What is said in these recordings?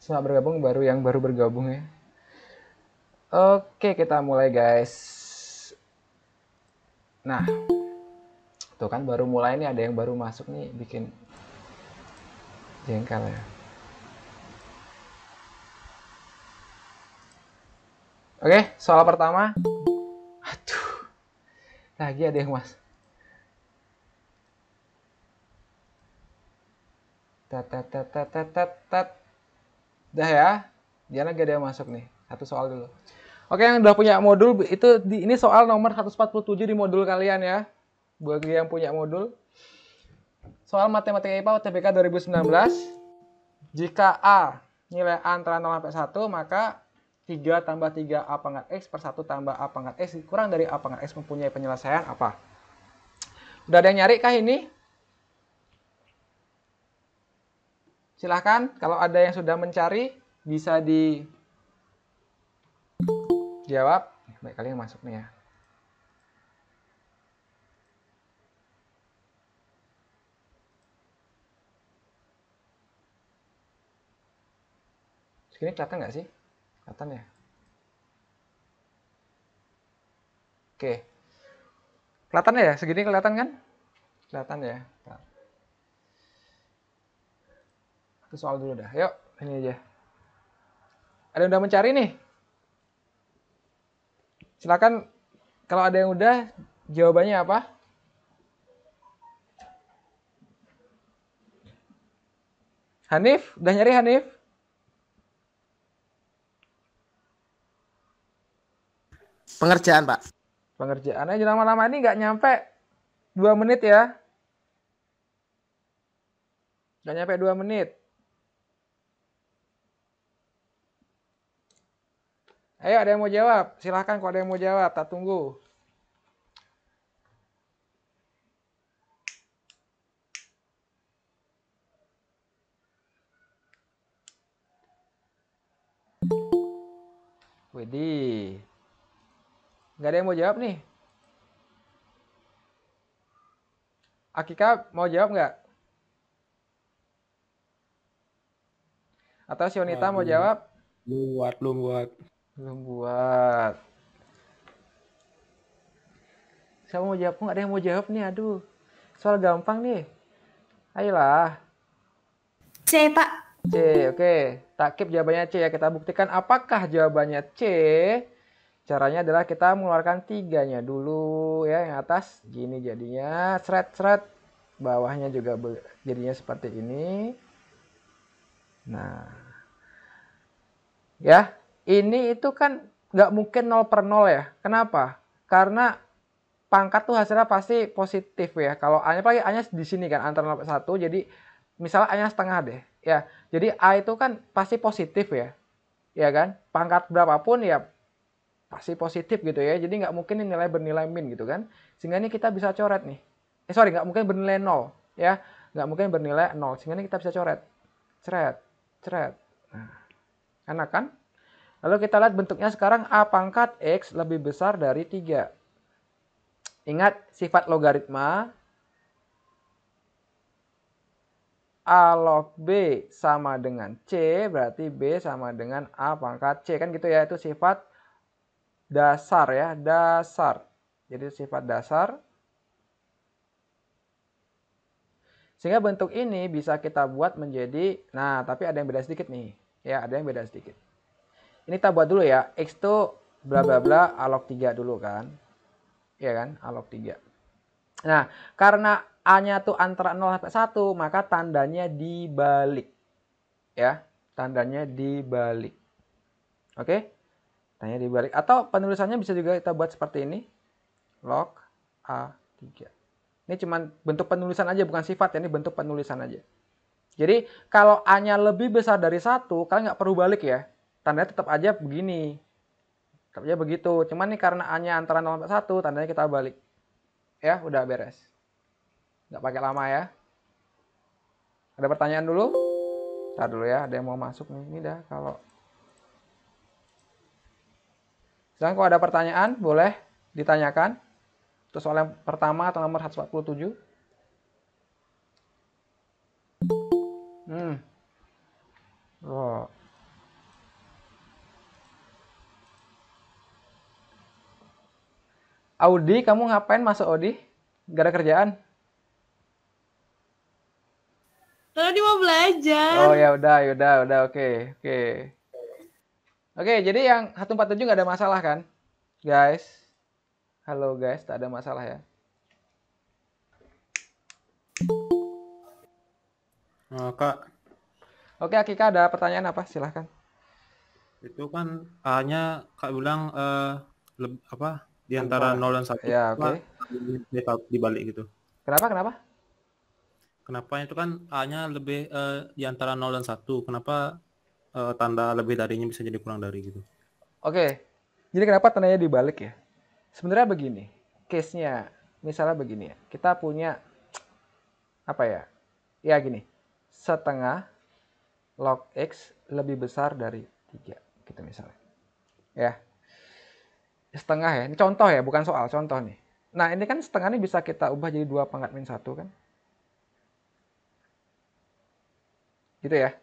Selamat bergabung baru yang baru bergabung ya. Oke, kita mulai guys. Nah, tuh kan baru mulai nih, ada yang baru masuk nih, bikin jengkel ya. Oke, soal pertama. Aduh, lagi ada yang mas. Tat tat tat tat tat tat tat. Dah ya, dia lagi ada yang masuk nih. Satu soal dulu. Oke, yang udah punya modul itu ini soal nomor 147 di modul kalian ya. Bagi yang punya modul. Soal matematika IPA UTBK 2019. Jika A nilai A antara 0 sampai 1, maka 3 tambah 3 A pangkat X per 1 tambah A pangkat X kurang dari A pangkat X mempunyai penyelesaian apa? Udah ada yang nyari kah ini? Silahkan, kalau ada yang sudah mencari, bisa dijawab. Baik, kali yang masuk nih ya. Segini kelihatan nggak sih? Kelihatan ya? Oke. Kelihatan ya? Segini kelihatan kan? Kelihatan ya? Itu soal dulu dah. Yuk, ini aja. Ada yang udah mencari nih? Silakan, kalau ada yang udah, jawabannya apa? Hanif, udah nyari Hanif? Pengerjaan, Pak. Pengerjaannya lama-lama ini nggak nyampe 2 menit ya. Nggak nyampe 2 menit. Ayo, ada yang mau jawab? Silahkan kalau ada yang mau jawab, tak tunggu. Widih. Nggak ada yang mau jawab nih. Akika mau jawab nggak? Atau Sionita mau Belum jawab? belum buat. Belum buat. Siapa mau jawab? Nggak ada yang mau jawab nih, aduh. Soal gampang nih. Ayolah. C, Pak. C, oke. Takip jawabannya C ya. Kita buktikan apakah jawabannya C. Caranya adalah kita mengeluarkan tiganya dulu ya. Yang atas gini jadinya. Seret-seret. Bawahnya juga jadinya seperti ini. Nah. Ya. Ini itu kan nggak mungkin 0 per 0 ya. Kenapa? Karena pangkat tuh hasilnya pasti positif ya. Kalau A-nya apalagi A-nya di sini kan antara 0 sampai 1. Jadi misalnya A-nya setengah deh. Ya. Jadi A itu kan pasti positif ya. Ya kan? Pangkat berapapun ya pasti positif gitu ya. Jadi nggak mungkin nilai bernilai min gitu kan. Sehingga ini kita bisa coret nih. Nggak mungkin bernilai 0 ya. Nggak mungkin bernilai 0. Sehingga ini kita bisa coret. Ceret, ceret. Nah, enak kan? Lalu kita lihat bentuknya sekarang A pangkat X lebih besar dari 3. Ingat sifat logaritma. A log B sama dengan C, berarti B sama dengan A pangkat C. Kan gitu ya, itu sifat dasar ya, dasar. Jadi sifat dasar. Sehingga bentuk ini bisa kita buat menjadi, nah tapi ada yang beda sedikit nih. Ya, ada yang beda sedikit. Ini kita buat dulu ya, X itu bla bla bla A log 3 dulu kan. Iya kan, A log 3. Nah, karena A-nya tuh antara 0 sampai 1, maka tandanya dibalik. Ya, tandanya dibalik. Oke? Tandanya dibalik. Atau penulisannya bisa juga kita buat seperti ini. Log A3. Ini cuma bentuk penulisan aja, bukan sifat ya. Ini bentuk penulisan aja. Jadi, kalau A-nya lebih besar dari 1, kalian nggak perlu balik ya. Tandanya tetap aja begini. Tetap aja begitu. Cuman nih karena A-nya antara 0 sampai 1, tandanya kita balik. Ya, udah beres. Nggak pakai lama ya. Ada pertanyaan dulu? Ntar dulu ya, ada yang mau masuk nih. Ini dah kalau. Sekarang kalau ada pertanyaan, boleh ditanyakan. Itu soal yang pertama atau nomor 147. Oh. Audi, kamu ngapain masuk Audi? Gak ada kerjaan? Tadi mau belajar. Oh ya udah, oke, oke. Oke, jadi yang 147 nggak ada masalah kan, guys? Halo guys, tak ada masalah ya. Kak, Oke, Akika ada pertanyaan apa? Silahkan. itu kan A-nya Kak bilang apa di antara 0 dan 1 Ya, apa oke. dibalik gitu. Kenapa? Kenapa itu kan A-nya lebih di antara 0 dan 1. Kenapa tanda lebih darinya bisa jadi kurang dari gitu? Oke, jadi kenapa tandanya dibalik ya? Sebenarnya begini, case-nya, misalnya begini ya, kita punya, apa ya, ya gini, setengah log X lebih besar dari 3, gitu misalnya. Ya, setengah ya, ini contoh ya, bukan soal, contoh nih. Nah, ini kan setengah ini bisa kita ubah jadi 2 pangkat min 1 kan? Gitu ya.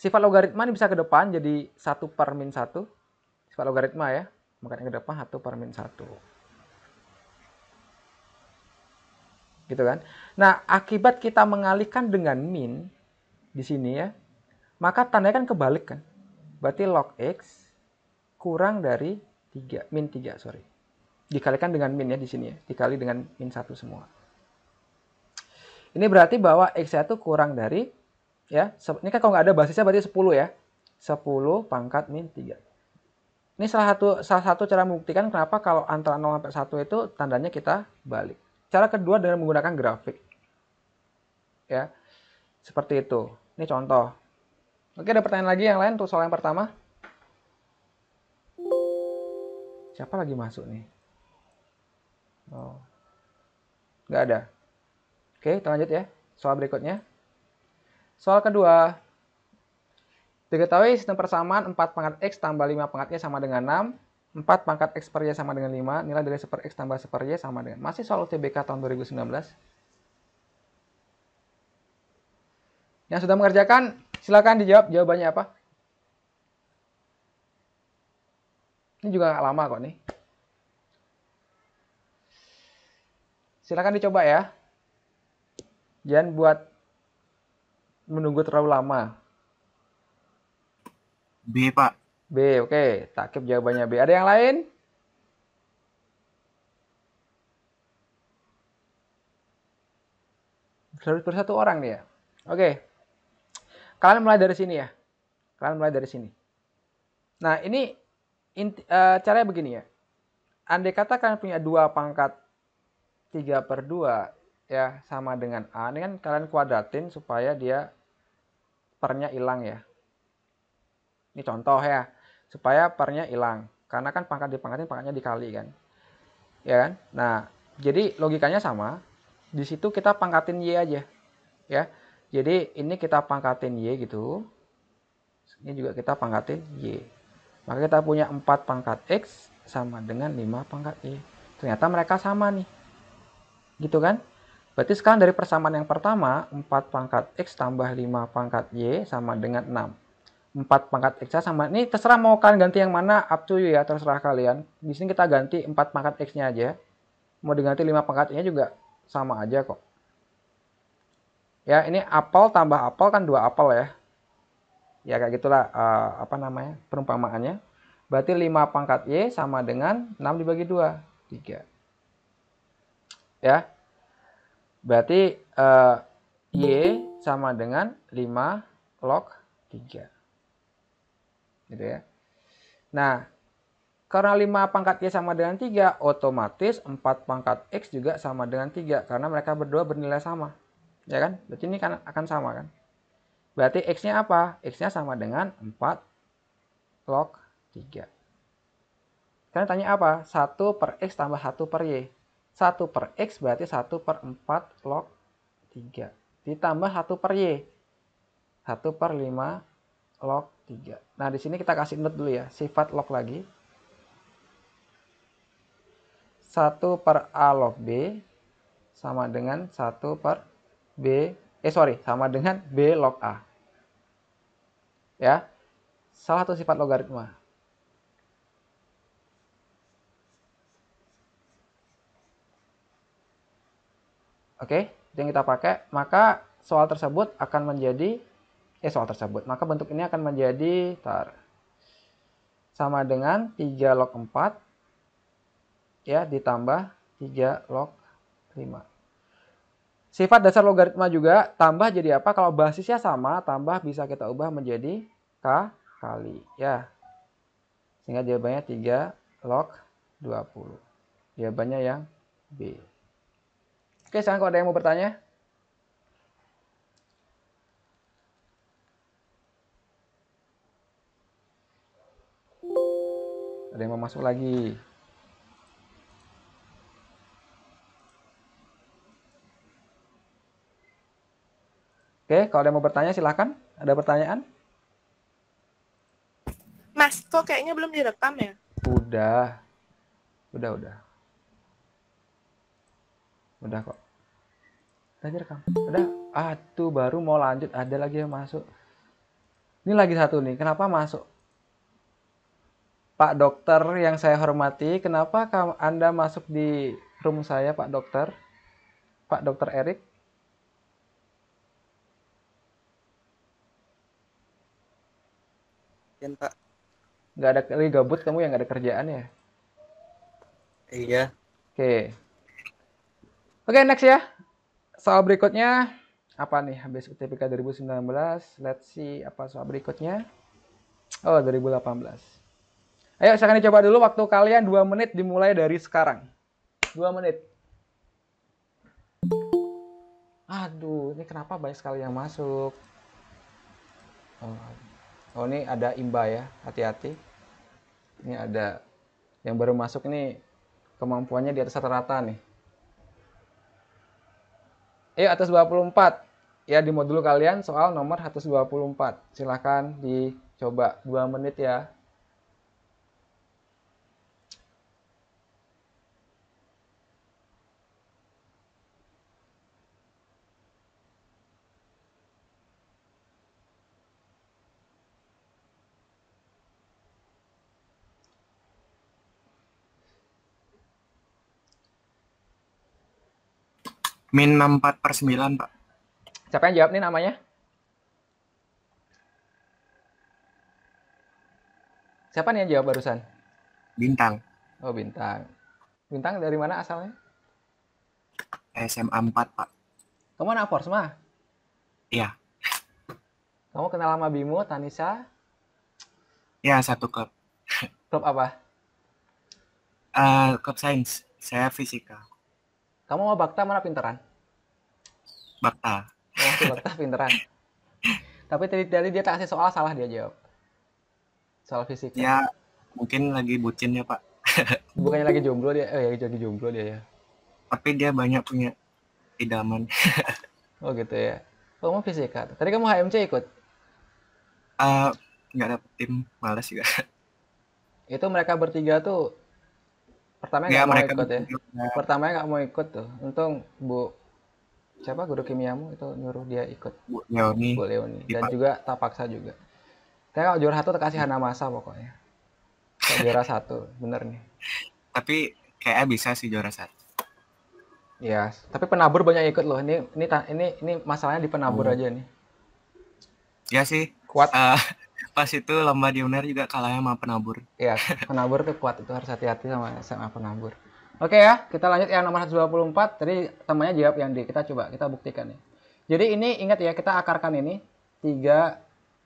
Sifat logaritma ini bisa ke depan jadi 1 per min 1. Sifat logaritma ya. Makanya ke depan 1 per min 1. Gitu kan. Nah, akibat kita mengalihkan dengan min di sini ya, maka tandanya kan kebalik kan. Berarti log X kurang dari 3, min 3, sorry. Dikalikan dengan min ya di sini ya. Dikali dengan min 1 semua. Ini berarti bahwa X-nya itu kurang dari, ya, ini kan kalau nggak ada basisnya berarti 10 ya. 10 pangkat min 3. Ini salah satu cara membuktikan kenapa kalau antara 0 sampai 1 itu tandanya kita balik. Cara kedua dengan menggunakan grafik. Ya. Seperti itu. Ini contoh. Oke, ada pertanyaan lagi yang lain untuk soal yang pertama? Siapa lagi masuk nih? Oh. Nggak ada. Oke, kita lanjut ya. Soal berikutnya. Soal kedua. Diketahui sistem persamaan 4 pangkat X tambah 5 pangkat Y sama dengan 6. 4 pangkat X per Y sama dengan 5. Nilai dari 1 per X tambah 1 per Y sama dengan. Masih soal UTBK tahun 2019. Yang sudah mengerjakan, silakan dijawab jawabannya apa. Ini juga nggak lama kok nih. Silakan dicoba ya. Jangan buat menunggu terlalu lama. B, Pak. B, oke. Takip jawabannya B. Ada yang lain? Harus bersatu orang nih ya. Oke. Kalian mulai dari sini ya. Kalian mulai dari sini. Nah, ini caranya begini ya. Andai kata kalian punya 2 pangkat 3 per 2 ya sama dengan A. Ini kan kalian kuadratin supaya dia pernya hilang ya. Ini contoh ya. Supaya pernya hilang. Karena kan pangkat dipangkatin, pangkatnya dikali kan. Ya kan? Nah, jadi logikanya sama. Di situ kita pangkatin Y aja. Ya. Jadi ini kita pangkatin Y gitu. Ini juga kita pangkatin Y. Maka kita punya 4 pangkat X sama dengan 5 pangkat Y. Ternyata mereka sama nih. Gitu kan? Berarti sekarang dari persamaan yang pertama, 4 pangkat X tambah 5 pangkat Y sama dengan 6. 4 pangkat X sama, ini terserah mau kalian ganti yang mana, up to you ya, terserah kalian. Di sini kita ganti 4 pangkat X-nya aja. Mau diganti 5 pangkat Y-nya juga sama aja kok. Ya, ini apel tambah apel kan 2 apel ya. Ya kayak gitulah apa namanya perumpamaannya. Berarti 5 pangkat Y sama dengan 6 dibagi 2, 3. Ya. Berarti Y sama dengan 5 log 3. Gitu ya. Nah, karena 5 pangkat Y sama dengan 3, otomatis 4 pangkat X juga sama dengan 3. Karena mereka berdua bernilai sama. Ya kan? Berarti ini kan akan sama kan? Berarti X-nya apa? X-nya sama dengan 4 log 3. Kalian tanya apa? 1 per X tambah 1 per Y. 1 per X berarti 1 per 4 log 3. Ditambah 1 per Y. 1 per 5 log 3. Nah, di sini kita kasih note dulu ya. Sifat log lagi. 1 per A log B sama dengan 1 per B. Sama dengan B log A. Ya. Salah satu sifat logaritma. Oke, itu yang kita pakai. Maka soal tersebut akan menjadi maka bentuk ini akan menjadi sama dengan 3 log 4 ya ditambah 3 log 5. Sifat dasar logaritma juga tambah jadi apa? Kalau basisnya sama, tambah bisa kita ubah menjadi K kali ya. Sehingga jawabannya 3 log 20. Jawabannya yang B. Oke, sekarang kalau ada yang mau bertanya. Ada yang mau masuk lagi. Oke, kalau ada yang mau bertanya silahkan. Ada pertanyaan? Mas, kok kayaknya belum direkam ya? Udah. Udah kok. Udah direkam. Udah. Aduh, baru mau lanjut. Ada lagi yang masuk. Ini lagi satu nih. Kenapa masuk? Pak dokter yang saya hormati, kenapa Anda masuk di room saya, Pak dokter? Pak dokter Erik? Iya, Pak. Nggak ada lagi gabut kamu yang nggak ada kerjaan ya? Iya. Oke, next ya. Soal berikutnya apa nih? Habis UTBK 2019. Let's see apa soal berikutnya. Oh, 2018. Ayo, sekarang dicoba dulu waktu kalian 2 menit dimulai dari sekarang. 2 menit. Aduh, ini kenapa banyak sekali yang masuk? Oh, ini ada imba ya. Hati-hati. Ini ada yang baru masuk ini kemampuannya di atas rata-rata nih. Atas 24. Ya, di modul kalian soal nomor 124. Silahkan dicoba 2 menit ya. Min 64/9, Pak. Siapa yang jawab nih namanya? Siapa nih yang jawab barusan? Bintang. Oh, Bintang. Bintang dari mana asalnya? SMA 4, Pak. Kamu anak Forsma? Iya. Kamu kenal sama Bimo, Tanisa? Ya, satu klub. Klub apa? Klub sains. Saya fisika. Kamu mau bakta mana pinteran? Bakta. Oh, bakta pinteran. Tapi tadi dia kasih soal salah dia jawab. Soal fisika. Ya, mungkin lagi bucin ya, Pak. Bukannya lagi jomblo dia? Ya lagi jomblo dia ya. Tapi dia banyak punya idaman. Oh gitu ya. Kamu fisika. Tadi kamu HMC ikut? Nggak dapet tim, malas juga. Itu mereka bertiga tuh pertama Ya, nggak mau mereka ikut ya. bertiga. Pertamanya nggak mau ikut tuh. Untung siapa guru kimiamu itu nyuruh dia ikut. Bu Leoni. Bu Leoni. Dan Dipak- juga tak paksa juga. Tapi kalau juara 1 kasih Hanamasa pokoknya. Kalau juara 1, bener nih. Tapi kayaknya bisa sih juara 1. Ya, tapi penabur banyak ikut loh. Ini masalahnya di penabur aja nih. Ya sih. Kuat. Pas itu lomba di UNER juga kalahnya sama penabur. Ya, penabur tuh kuat, itu harus hati-hati sama penabur. Oke ya, kita lanjut yang nomor 124. Tadi temannya jawab yang D. Kita buktikan ya. Jadi ini ingat ya, kita akarkan ini 3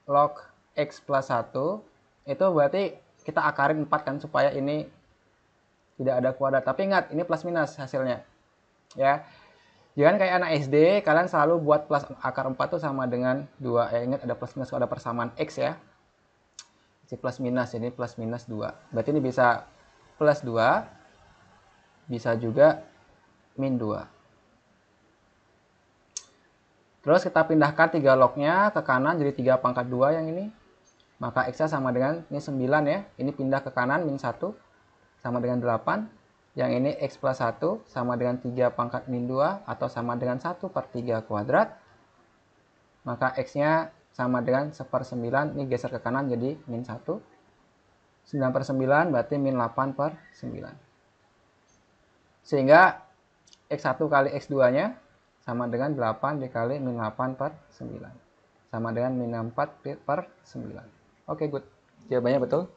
log X plus 1. Itu berarti kita akarin 4 kan supaya ini tidak ada kuadrat. Tapi ingat, ini plus minus hasilnya. Ya. Jangan kayak anak SD, kalian selalu buat plus akar 4 tuh sama dengan 2. Ingat ada plus minus, ada persamaan X ya. Si plus minus, ini plus minus 2. Berarti ini bisa plus 2, bisa juga min 2. Terus kita pindahkan 3 lognya ke kanan jadi 3 pangkat 2 yang ini. Maka X-nya sama dengan, ini 9 ya. Ini pindah ke kanan, min 1 sama dengan 8. Yang ini X plus 1 sama dengan 3 pangkat min 2 atau sama dengan 1/3 kuadrat. Maka X-nya sama dengan 1/9, ini geser ke kanan jadi min 1. 9/9 berarti min 8/9. Sehingga X1 kali X2-nya sama dengan 8 dikali min 8 per 9. Sama dengan min 4 per 9. Oke, good. Jawabannya betul.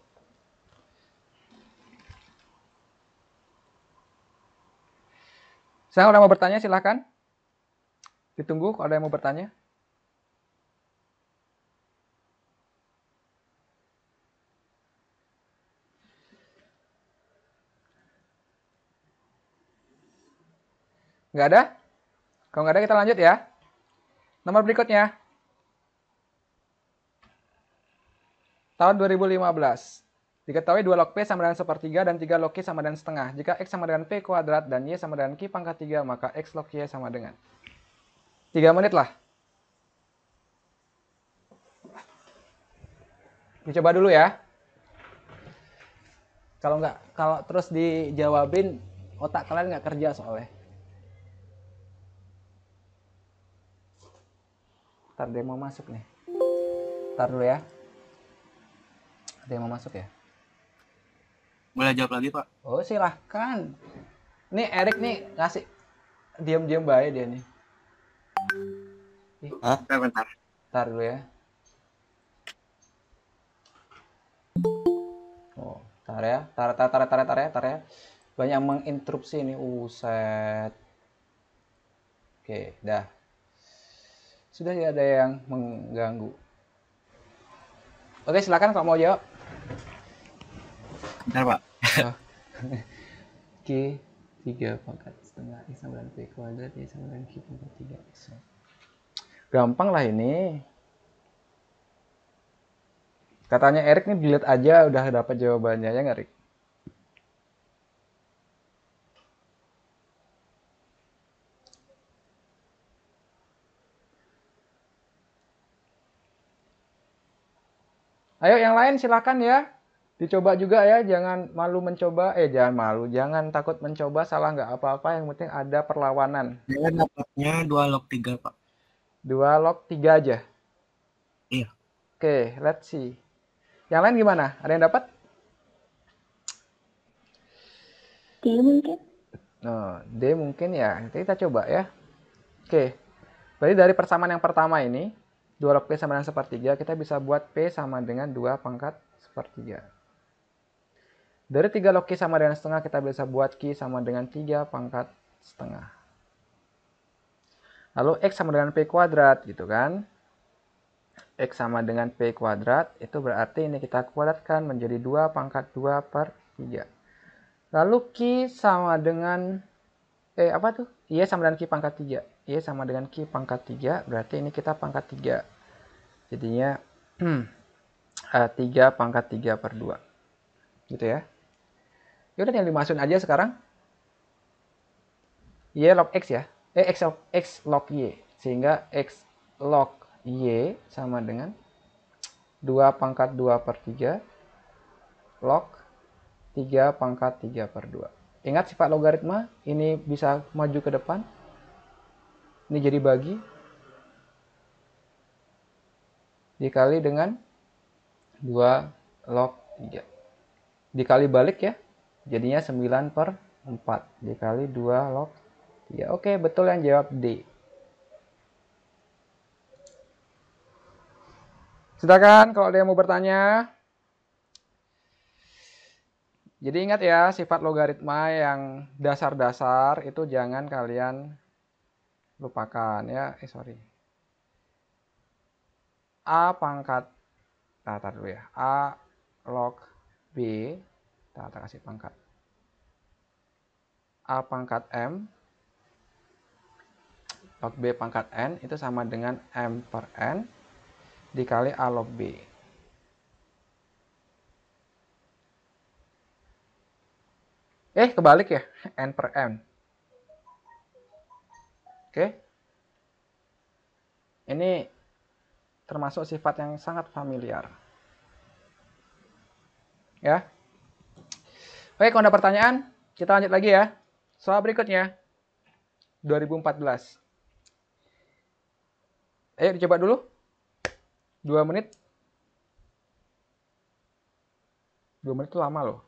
Saya orang mau bertanya silahkan. Ditunggu kalau ada yang mau bertanya. Nggak ada? Kalau nggak ada kita lanjut ya. Nomor berikutnya. Tahun 2015. Diketahui 2 log P sama dengan 1/3 dan 3 log Q sama dengan setengah. Jika X sama dengan P kuadrat dan Y sama dengan Q pangkat 3, maka X log Y sama dengan 3 menit lah. Dicoba dulu ya. Kalau terus dijawabin, otak kalian nggak kerja soalnya. Ntar dia mau masuk nih. Ntar dulu ya. Ada yang mau masuk ya? Boleh jawab lagi, Pak? Oh, silahkan. Nih Erik nih ngasih diam-diam baik dia nih. Bentar. Ntar dulu ya. Oh, tar ya. Tar ya. Banyak menginterupsi ini. Set. Oke, dah. Sudah tidak ada yang mengganggu. Oke, silakan kalau mau jawab. Bentar, Pak. Q 3 pangkat setengah X sama dengan P kuadrat Y sama dengan Q pangkat 3 X. Gampang lah ini. Katanya Erik nih dilihat aja udah dapat jawabannya ya nggak, Rik? Ayo yang lain silakan ya. Dicoba juga ya, jangan malu mencoba. Jangan malu, jangan takut mencoba, salah nggak apa-apa, yang penting ada perlawanan. Saya dapatnya 2 log 3, Pak. 2 log 3 aja. Iya. Oke, let's see. Yang lain gimana? Ada yang dapat? D mungkin. Oh, D mungkin ya. Nanti kita coba ya. Oke. Berarti dari persamaan yang pertama ini, 2 log P sama dengan 1/3, kita bisa buat P sama dengan 2 pangkat 1/3. Dari 3 log Q sama dengan setengah, kita bisa buat Q sama dengan 3 pangkat setengah. Lalu X sama dengan P kuadrat, gitu kan. X sama dengan P kuadrat, itu berarti ini kita kuadratkan menjadi 2 pangkat 2 per 3. Lalu Q sama dengan, apa tuh? Y sama dengan Q pangkat 3. Y sama dengan Q pangkat 3, berarti ini kita pangkat 3. Jadinya 3 pangkat 3 per 2. Gitu ya. Yaudah yang dimasukin aja sekarang. Y log X ya. X log Y. Sehingga X log Y sama dengan 2 pangkat 2 per 3 log 3 pangkat 3 per 2. Ingat sifat logaritma, ini bisa maju ke depan. Ini jadi bagi. Dikali dengan 2 log 3. Dikali balik ya. Jadinya 9 per 4. Dikali 2 log 3. Oke, betul yang jawab D. Silakan kalau ada yang mau bertanya. Jadi ingat ya, sifat logaritma yang dasar-dasar itu jangan kalian lupakan ya. A pangkat, tar dulu ya. A log B, kita kasih pangkat. A pangkat M log B pangkat N itu sama dengan M per N dikali A log B. Kebalik ya, N per M. Oke. Ini termasuk sifat yang sangat familiar. Ya. Oke, kalau ada pertanyaan, kita lanjut lagi ya. Soal berikutnya, 2014. Ayo dicoba dulu. 2 menit. 2 menit itu lama loh.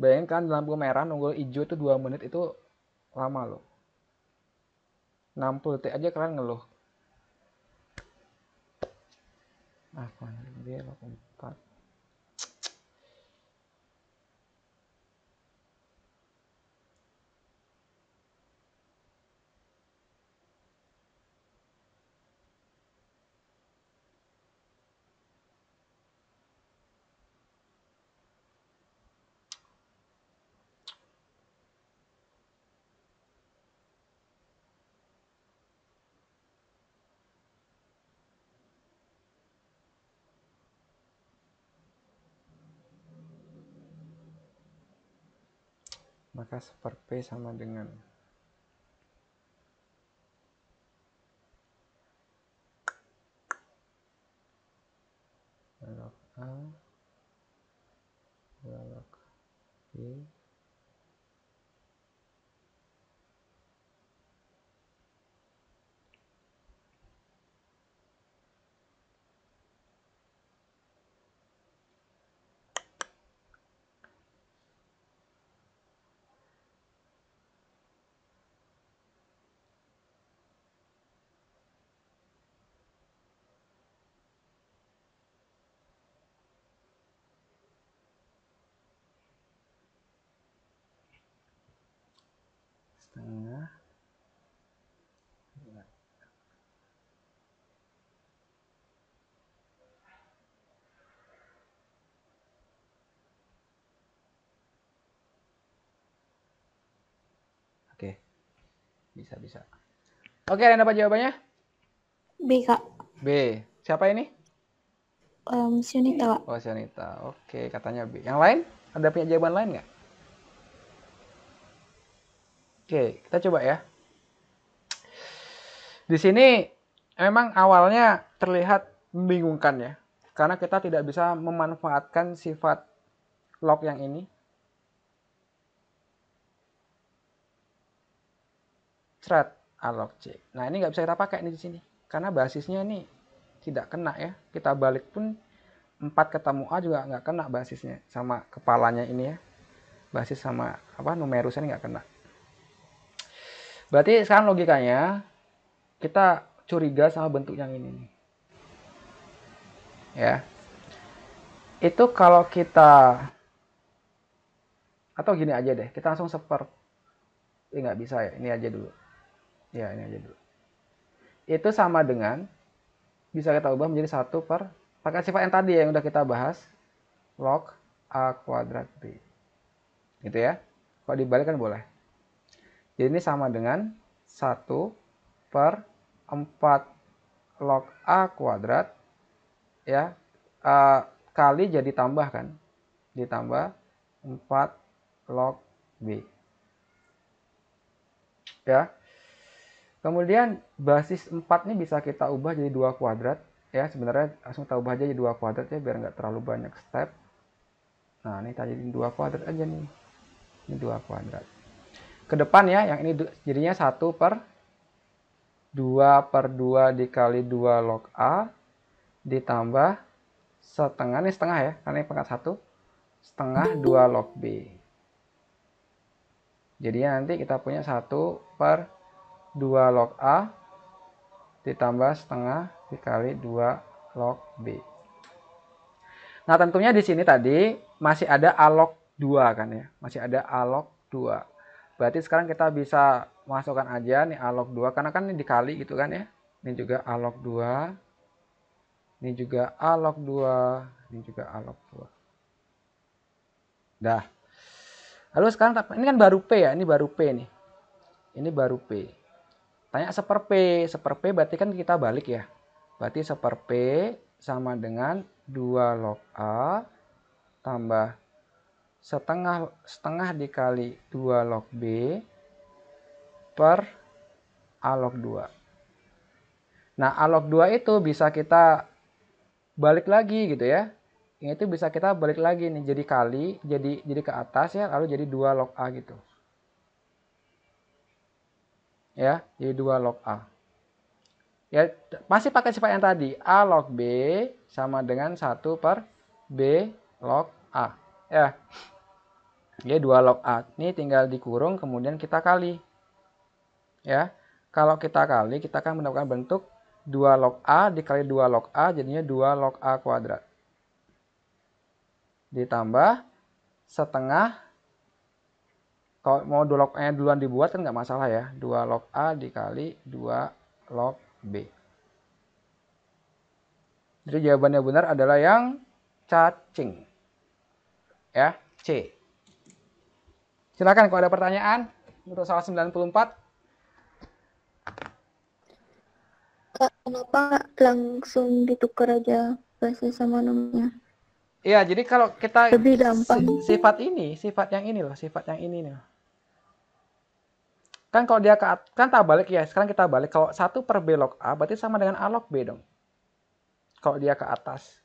Bayangkan lampu merah nunggu hijau itu 2 menit itu lama loh. 60 detik aja kalian ngeluh. Apa B log 4. Maka seper P sama dengan log A log B setengah Oke, bisa. Oke, ada dapat jawabannya? B, Kak. B. Siapa ini? Sionita, Kak. Oh, Sionita. Oke, katanya B. Yang lain? Ada punya jawaban lain nggak? Oke, kita coba ya. Di sini memang awalnya terlihat membingungkan ya. Karena kita tidak bisa memanfaatkan sifat log yang ini. Thread alog C. Nah, ini nggak bisa kita pakai nih di sini. Karena basisnya ini tidak kena ya. Kita balik pun 4 ketemu A juga nggak kena basisnya. Sama kepalanya ini ya. Basis sama numerusnya nggak kena. Berarti sekarang logikanya kita curiga sama bentuk yang ini nih. Ya. Itu kalau kita atau gini aja deh, kita langsung seper. Ini nggak bisa ya, ini aja dulu. Ya, ini aja dulu. Itu sama dengan bisa kita ubah menjadi 1 per pakai sifat yang tadi yang udah kita bahas, log A kuadrat B. Gitu ya. Kalau dibalik kan boleh. Jadi ini sama dengan 1 per 4 log A kuadrat ya, kali jadi tambah kan, ditambah 4 log B ya. Kemudian basis 4 ini bisa kita ubah jadi 2 kuadrat ya. Sebenarnya langsung kita ubah aja jadi 2 kuadrat ya biar nggak terlalu banyak step. Nah, ini kita jadiin 2 kuadrat aja nih. Ini 2 kuadrat. Ke depan ya, yang ini jadinya 1 per 2 dikali 2 log A ditambah setengah, ini setengah ya, karena ini pangkat 1, setengah 2 log B. Jadinya nanti kita punya 1 per 2 log A ditambah setengah dikali 2 log B. Nah, tentunya di sini tadi masih ada A log 2 kan ya. Masih ada A log 2. Berarti sekarang kita bisa masukkan aja nih A log 2 karena kan ini dikali gitu kan ya. Ini juga A log 2. Ini juga A log 2. Ini juga A log 2. Dah. Lalu sekarang ini kan baru P ya, ini baru P nih. Ini baru P. Tanya seper P. Seper P berarti kan kita balik ya. Berarti seper P sama dengan 2 log A tambah setengah dikali 2 log B per A log 2. Nah, A log 2 itu bisa kita balik lagi gitu ya. Ini itu bisa kita balik lagi nih, jadi kali, jadi ke atas ya, lalu jadi 2 log A gitu. Ya, jadi 2 log A. Ya, masih pakai sifat yang tadi. A log B sama dengan 1 per B log A. Ya. Ya, 2 log A. Ini tinggal dikurung, kemudian kita kali. Ya. Kalau kita kali, kita akan mendapatkan bentuk 2 log A dikali 2 log A, jadinya 2 log A kuadrat. Ditambah setengah, kalau mau 2 log A duluan dibuat kan nggak masalah ya. 2 log A dikali 2 log B. Jadi jawabannya benar adalah yang cacing. Ya, C. Silakan kalau ada pertanyaan untuk soal 94. Kak, kenapa nggak langsung ditukar aja bahasa sama namanya? Iya, jadi kalau kita Lebih gampang. sifat yang ini loh, sifat yang ini nih. Kan kalau dia kan tak balik ya, sekarang kita balik. Kalau 1 per B log A berarti sama dengan A log B dong. Kalau dia ke atas.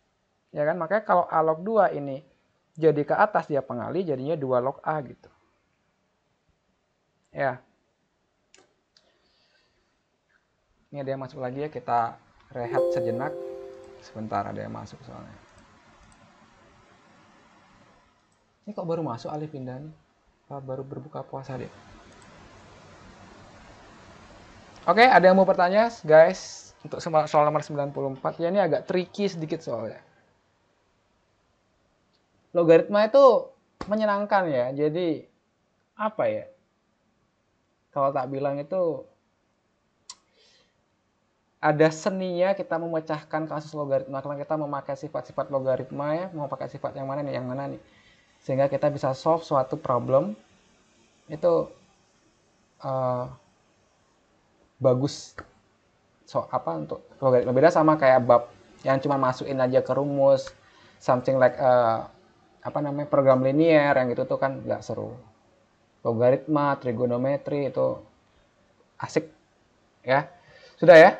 Ya kan, makanya kalau A log 2 ini jadi ke atas, dia pengali, jadinya 2 log A gitu. Ya. Ini ada yang masuk lagi ya, kita rehat sejenak. Sebentar, ada yang masuk soalnya. Ini kok baru masuk Alif Indah nih? Baru berbuka puasa dia. Oke, ada yang mau bertanya, guys? Untuk soal nomor 94. Ya, ini agak tricky sedikit soalnya. Logaritma itu menyenangkan ya. Jadi, apa ya? Kalau tak bilang itu ada seninya kita memecahkan kasus logaritma. Kalau kita memakai sifat-sifat logaritma ya, mau pakai sifat yang mana nih, sehingga kita bisa solve suatu problem itu bagus. Untuk logaritma, beda sama kayak bab yang cuma masukin aja ke rumus, something like program linear yang gitu tuh kan nggak seru. Logaritma, trigonometri itu asik ya. Sudah ya,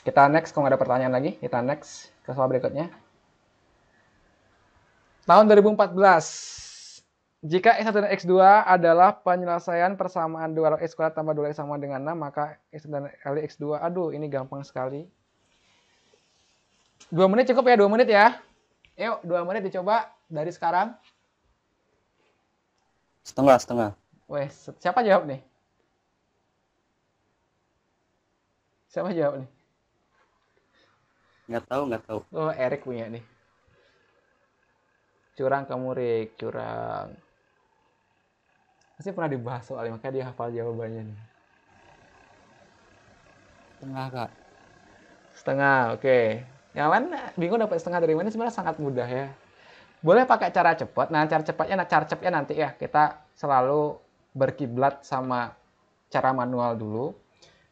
kita next. Kalau nggak ada pertanyaan lagi, kita next ke soal berikutnya. Tahun 2014, jika X1 dan X2 adalah penyelesaian persamaan 2 log X kuadrat tambah 2X sama dengan 6, maka X1 dan kali X2, aduh ini gampang sekali. 2 menit cukup ya, 2 menit ya. Yuk, 2 menit dicoba dari sekarang. Setengah. Weh, siapa jawab nih? Siapa jawab nih? Nggak tahu. Oh, Erik punya nih. Curang kamu, Rik, curang. Pasti pernah dibahas soalnya, makanya dia hafal jawabannya nih. Setengah, Kak. Setengah, oke. Yang lain bingung dapat setengah dari mana, sebenarnya sangat mudah ya. Boleh pakai cara cepat. Nah, cara cepatnya nanti ya, kita selalu berkiblat sama cara manual dulu.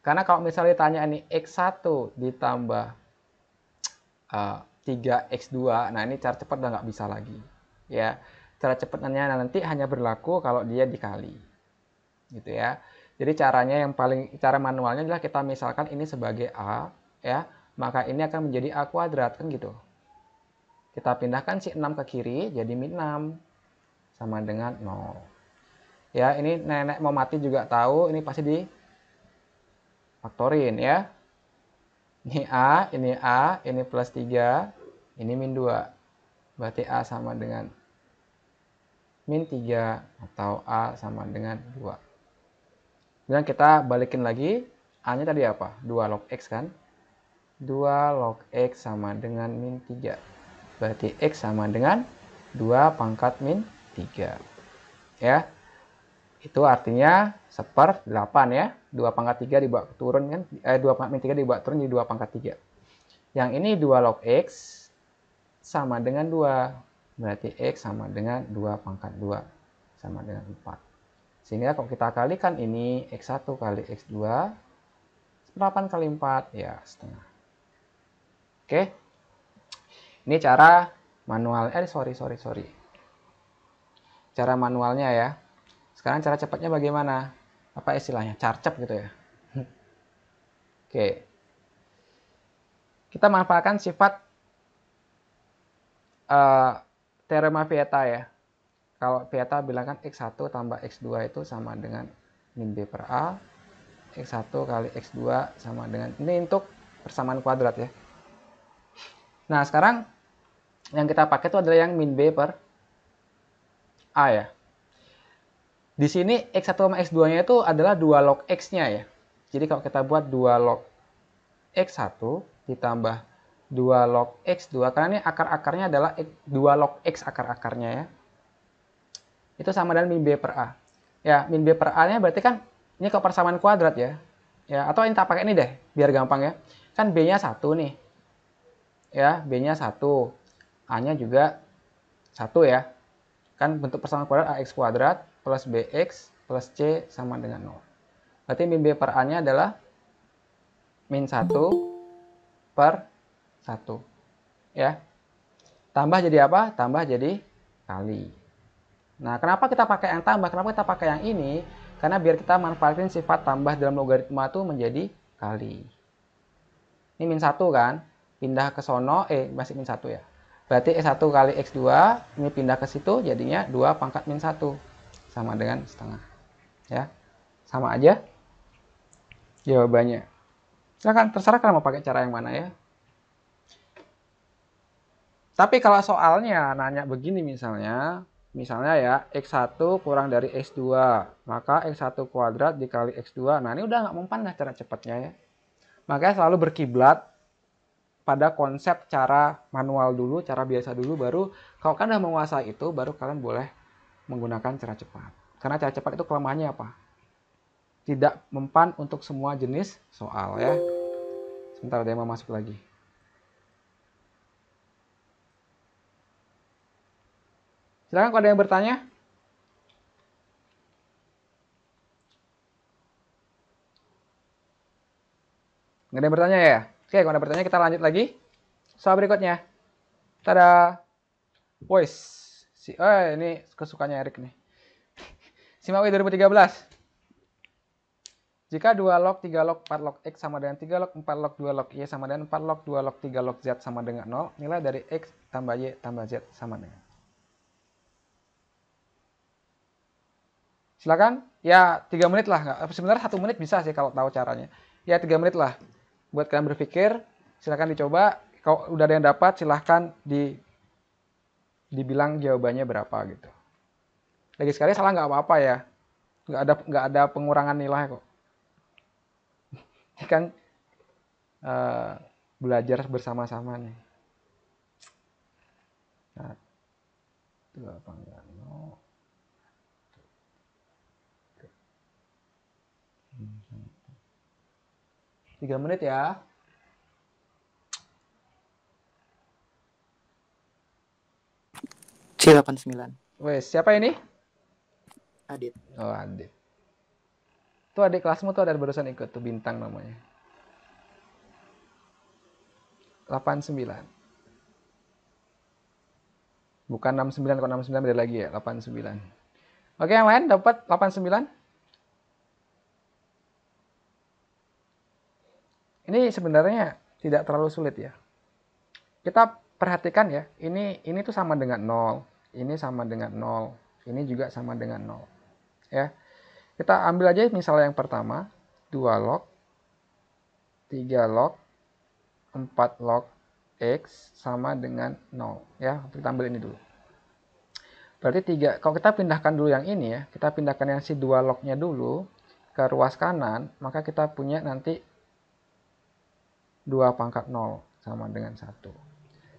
Karena kalau misalnya ditanya nih X1 ditambah 3X2, nah ini cara cepat udah nggak bisa lagi. Ya, cara cepatnya nanti hanya berlaku kalau dia dikali. Gitu ya. Jadi cara manualnya adalah kita misalkan ini sebagai A, ya, maka ini akan menjadi A kuadrat, kan gitu. Kita pindahkan si 6 ke kiri, jadi min 6 sama dengan 0. Ya, ini nenek mau mati juga tahu, ini pasti di faktorin ya. Ini A, ini plus 3, ini min 2. Berarti A sama dengan min 3 atau A sama dengan 2. Dan kita balikin lagi, A-nya tadi apa? 2 log X kan? 2 log X sama dengan min 3. Berarti X sama dengan 2 pangkat min 3. Ya. Itu artinya 1/8 ya. 2 pangkat 3 dibawa turun kan. 2 pangkat min 3 dibawa turun jadi 2 pangkat 3. Yang ini 2 log X sama dengan 2. Berarti X sama dengan 2 pangkat 2 sama dengan 4. Sehingga kalau kita kalikan ini X1 kali X2, 8 kali 4 ya setengah. Oke. Ini cara manual. Sorry. Cara manualnya ya. Sekarang cara cepatnya bagaimana? Apa istilahnya? Carcep gitu ya. Oke. Kita manfaatkan sifat teorema Vieta ya. Kalau Vieta bilang kan X1 tambah X2 itu sama dengan min B per A. X1 kali X2 sama dengan, ini untuk persamaan kuadrat ya. Nah, sekarang yang kita pakai itu adalah yang min B per A ya. Di sini X1 sama X2-nya itu adalah 2 log X-nya ya. Jadi kalau kita buat 2 log X1 ditambah 2 log X2, karena ini akar-akarnya adalah 2 log X akar-akarnya ya. Itu sama dengan min B per A. Ya, min B per A-nya berarti kan ini kalau persamaan kuadrat ya. Ya, atau kita pakai ini deh, biar gampang ya. Kan B-nya 1 nih. Ya, B-nya 1. A-nya juga 1 ya. Kan bentuk persamaan kuadrat AX kuadrat plus BX plus C sama dengan 0. Berarti min B per A-nya adalah min 1 per 1. Ya. Tambah jadi apa? Tambah jadi kali. Nah, kenapa kita pakai yang tambah? Kenapa kita pakai yang ini? Karena biar kita manfaatin sifat tambah dalam logaritma itu menjadi kali. Ini min 1 kan? Pindah ke sono, masih min 1 ya. Berarti X1 kali X2, ini pindah ke situ, jadinya 2 pangkat min 1. Sama dengan setengah. Ya. Sama aja jawabannya. Silakan, terserah kalian mau pakai cara yang mana ya. Tapi kalau soalnya nanya begini misalnya ya X1 kurang dari X2, maka X1 kuadrat dikali X2. Nah, ini udah nggak mempan lah cara cepatnya ya. Makanya selalu berkiblat pada konsep cara manual dulu, cara biasa dulu, baru kalau kalian udah menguasai itu, baru kalian boleh menggunakan cara cepat. Karena cara cepat itu kelemahannya apa? Tidak mempan untuk semua jenis soal ya. Sebentar, ada yang mau masuk lagi. Silakan kalau ada yang bertanya. Nggak ada yang bertanya ya? Oke, kalau ada bertanya kita lanjut lagi. Soal berikutnya. Tada. Voice. Ini kesukaannya Erik nih. Simawi 2013. Jika 2 log, 3 log, 4 log X sama dengan 3 log, 4 log, 2 log Y sama dengan 4 log, 2 log, 3 log Z sama dengan 0, nilai dari X tambah Y tambah Z sama dengan. Silakan. Ya, 3 menit lah. Sebenarnya 1 menit bisa sih kalau tahu caranya. Ya, 3 menit lah. Buat kalian berpikir, silakan dicoba. Kalau udah ada yang dapat, silahkan dibilang jawabannya berapa gitu. Lagi sekali salah nggak apa-apa ya. Nggak ada pengurangan nilai kok. Ini kan belajar bersama-sama nih. Nah, itu apa enggak? No. 3 menit ya. C89. Wes, siapa ini? Adit. Oh, Adit. Tuh adik kelasmu tuh ada barusan ikut tuh, Bintang namanya. 89. Bukan 69, kalau 69 beda lagi ya, 89. Oke, yang lain dapat 89? Ini sebenarnya tidak terlalu sulit ya. Kita perhatikan ya, ini tuh sama dengan 0, ini sama dengan 0, ini juga sama dengan 0. Ya. Kita ambil aja misalnya yang pertama, 2 log, 3 log, 4 log X sama dengan 0. Ya, kita ambil ini dulu. Berarti 3, kalau kita pindahkan dulu yang ini ya, kita pindahkan yang si 2 lognya dulu ke ruas kanan, maka kita punya nanti 2 pangkat 0 sama dengan 1.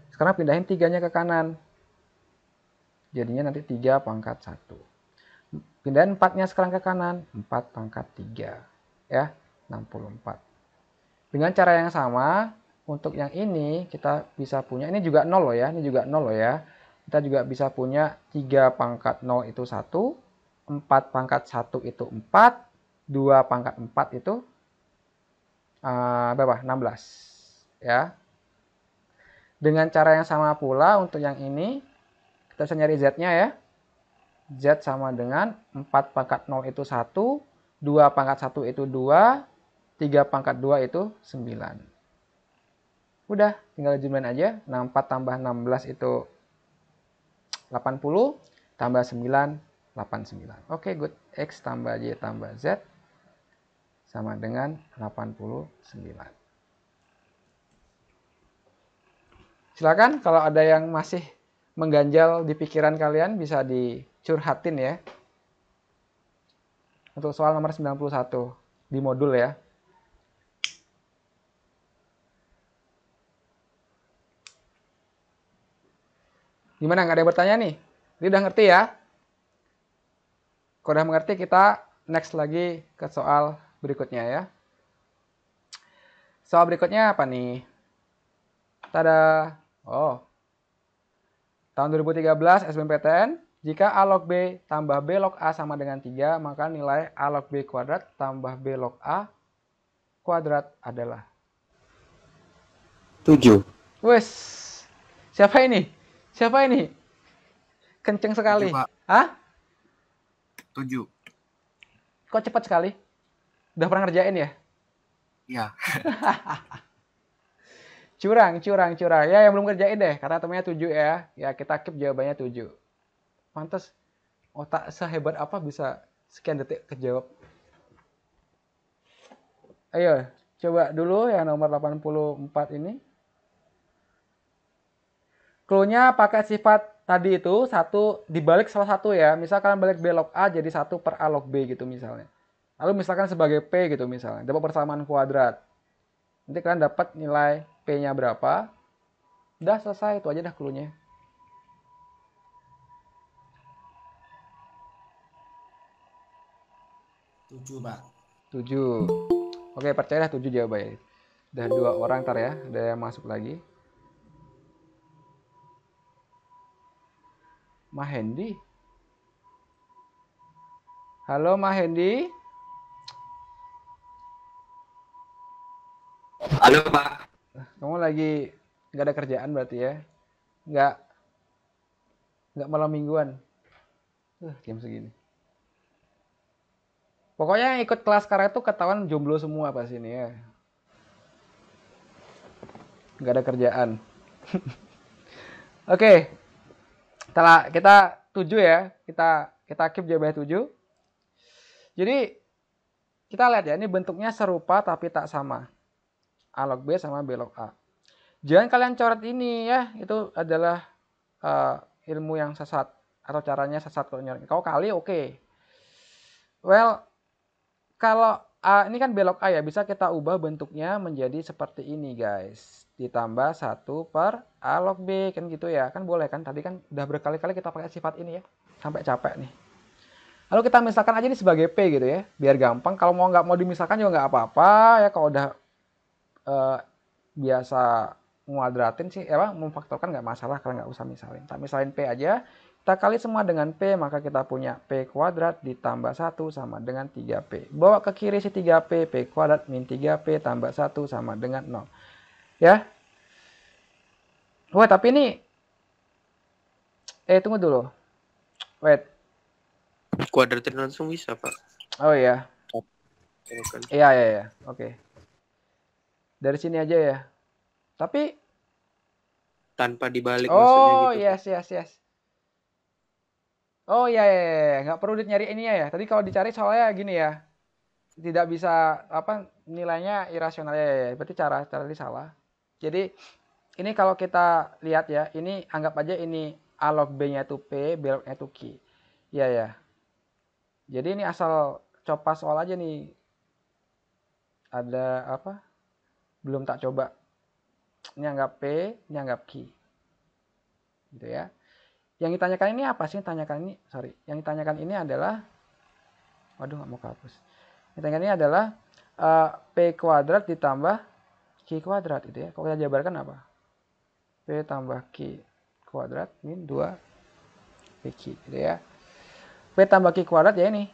Sekarang pindahin 3-nya ke kanan. Jadinya nanti 3 pangkat 1. Pindahin 4-nya sekarang ke kanan. 4 pangkat 3. Ya, 64. Dengan cara yang sama, untuk yang ini kita bisa punya, ini juga 0 loh ya. Ini juga 0 loh ya. Kita juga bisa punya 3 pangkat 0 itu 1. 4 pangkat 1 itu 4. 2 pangkat 4 itu berapa? 16 ya. Dengan cara yang sama pula untuk yang ini kita bisa nyari Z-nya ya. Z sama dengan 4 pangkat 0 itu 1, 2 pangkat 1 itu 2, 3 pangkat 2 itu 9. Udah, tinggal jumlahin aja. 64 tambah 16 itu 80, tambah 9, 89. Oke, good. X tambah Y tambah Z sama dengan 89. Silakan kalau ada yang masih mengganjal di pikiran kalian bisa dicurhatin ya. Untuk soal nomor 91 di modul ya. Gimana, nggak ada yang bertanya nih? Ini udah ngerti ya? Kalau udah mengerti, kita next lagi ke soal berikutnya ya. Soal berikutnya apa nih? Tada. Oh. Tahun 2013 SBMPTN, jika A log B tambah B log A sama dengan 3, maka nilai A log B kuadrat tambah B log A kuadrat adalah 7. Wes. Siapa ini? Siapa ini? Kenceng sekali. 7, Pak. Hah? 7. Kok cepat sekali? Udah pernah ngerjain ya? Iya. Curang. Ya, yang belum ngerjain deh, karena temennya 7 ya. Ya, kita keep jawabannya 7. Pantes otak sehebat apa bisa sekian detik kejawab. Ayo, coba dulu yang nomor 84 ini. Clue-nya pakai sifat tadi itu, satu dibalik salah satu ya. Misalkan balik B log A jadi 1 per A log B gitu misalnya. Lalu misalkan sebagai P gitu misalnya. Dapat persamaan kuadrat. Nanti kalian dapat nilai P-nya berapa. Udah selesai, itu aja dah clue-nya. Tujuh, Pak. 7. Oke, percayalah 7 jawabannya. Udah 2 orang ntar ya. Ada yang masuk lagi. Mahendi. Halo Mahendi. Halo, Pak. Kamu lagi nggak ada kerjaan berarti ya? Nggak malam mingguan. Jam segini. Pokoknya yang ikut kelas sekarang itu ketahuan jomblo semua pas ini ya. Nggak ada kerjaan. Oke. Setelah kita 7 ya. Kita keep jawabannya 7. Jadi kita lihat ya, ini bentuknya serupa tapi tak sama. A log B sama B log A. Jangan kalian coret ini ya, itu adalah ilmu yang sesat atau caranya sesat kalau nyoret. Kalau kali oke. Well, kalau A ini kan B log A ya, bisa kita ubah bentuknya menjadi seperti ini guys. Ditambah 1 per A log B kan gitu ya. Kan boleh kan, tadi kan udah berkali-kali kita pakai sifat ini ya. Sampai capek nih. Lalu kita misalkan aja ini sebagai P gitu ya, biar gampang. Kalau nggak mau dimisalkan juga nggak apa-apa ya, kalau udah biasa nguadratin sih, memfaktorkan nggak masalah, kalau nggak usah misalin. Kita misalin P aja, kita kali semua dengan P, maka kita punya P kuadrat ditambah 1 sama dengan 3P. Bawa ke kiri si 3P, P kuadrat min 3P tambah 1 sama dengan 0. Ya. Wah, tapi ini tunggu dulu. Wait. Kuadratin langsung bisa, Pak. Oh iya. Kan. Iya. Oke. Dari sini aja ya. Tapi Tanpa dibalik maksudnya gitu. yes. Oh iya. Nggak perlu nyari ini ya. Tadi kalau dicari soalnya gini ya. Tidak bisa nilainya irasional ya. Berarti cara ini salah. Jadi ini kalau kita lihat ya, ini anggap aja ini A log B-nya itu P, B log-nya itu Q. Iya ya. Jadi ini asal copas soal aja nih. Ada apa? Belum tak coba. Ini anggap P, ini anggap Q. Gitu ya. Yang ditanyakan ini apa sih? Yang ditanyakan ini adalah, waduh nggak mau kehapus. Yang ditanyakan ini adalah P kuadrat ditambah Q kuadrat gitu ya. Kalau kita jabarkan apa? P tambah Q kuadrat min 2 PQ gitu ya. P tambah Q kuadrat ya ini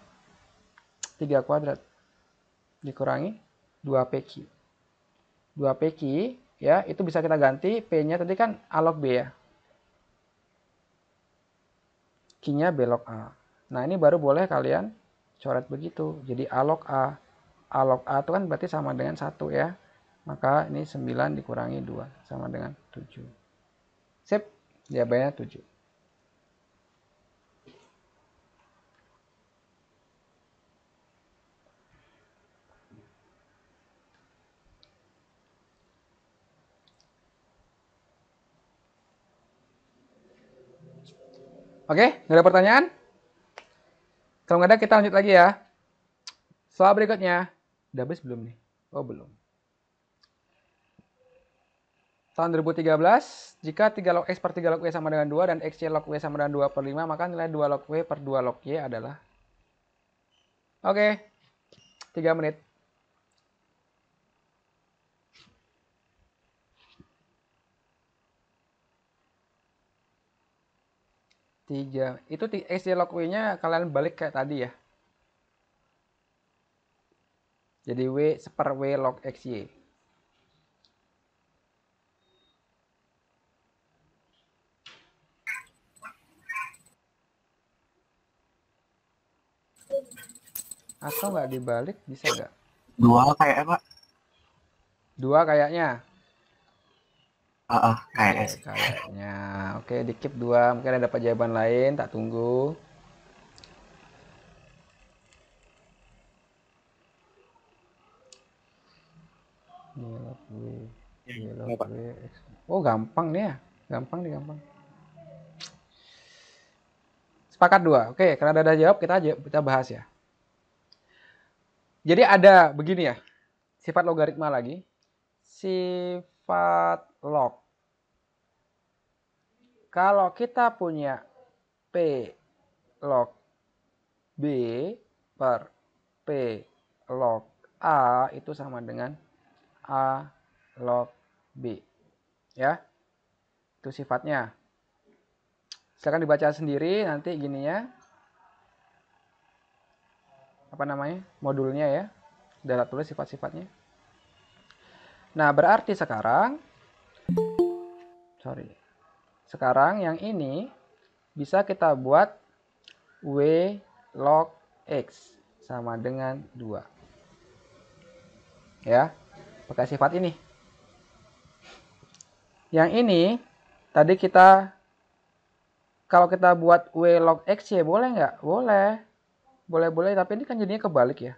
3 kuadrat dikurangi 2PQ. 2PQ ya, itu bisa kita ganti P-nya tadi kan A log B ya. Q-nya B log A. Nah, ini baru boleh kalian coret begitu. Jadi A log A. A log A itu kan berarti sama dengan 1 ya. Maka ini 9 dikurangi 2 sama dengan 7. Sip, jawabannya 7. Oke, nggak ada pertanyaan? Kalau nggak ada, kita lanjut lagi ya. Soal berikutnya. Udah habis belum nih? Oh, belum. tahun 2013, jika 3 log X per 3 log Y sama dengan 2 dan XY log Y sama dengan 2 per 5, maka nilai 2 log Y per 2 log Y adalah. Oke, 3 menit. Itu XY log Y-nya kalian balik kayak tadi ya. Jadi W per W log XY. Atau nggak dibalik, bisa nggak? 2 kayaknya, Pak. 2 kayaknya. Kayaknya Oke, sih. kayaknya. Oke, di keep 2. Mungkin ada dapat jawaban lain, tak tunggu. Oh, gampang nih ya. Gampang nih, gampang. Sepakat 2. Oke, karena ada jawab, kita bahas ya. Jadi ada begini ya. Sifat logaritma lagi. Sifat log. Kalau kita punya P log B per P log A itu sama dengan A log B. Ya. Itu sifatnya. Silakan dibaca sendiri nanti gininya. Apa namanya? Modulnya ya. Sudah tulis sifat-sifatnya. Nah, berarti sekarang sekarang yang ini bisa kita buat W log X sama dengan 2. Ya. Pakai sifat ini. Yang ini tadi kalau kita buat W log X ya boleh nggak? Boleh. Boleh, tapi ini kan jadinya kebalik ya.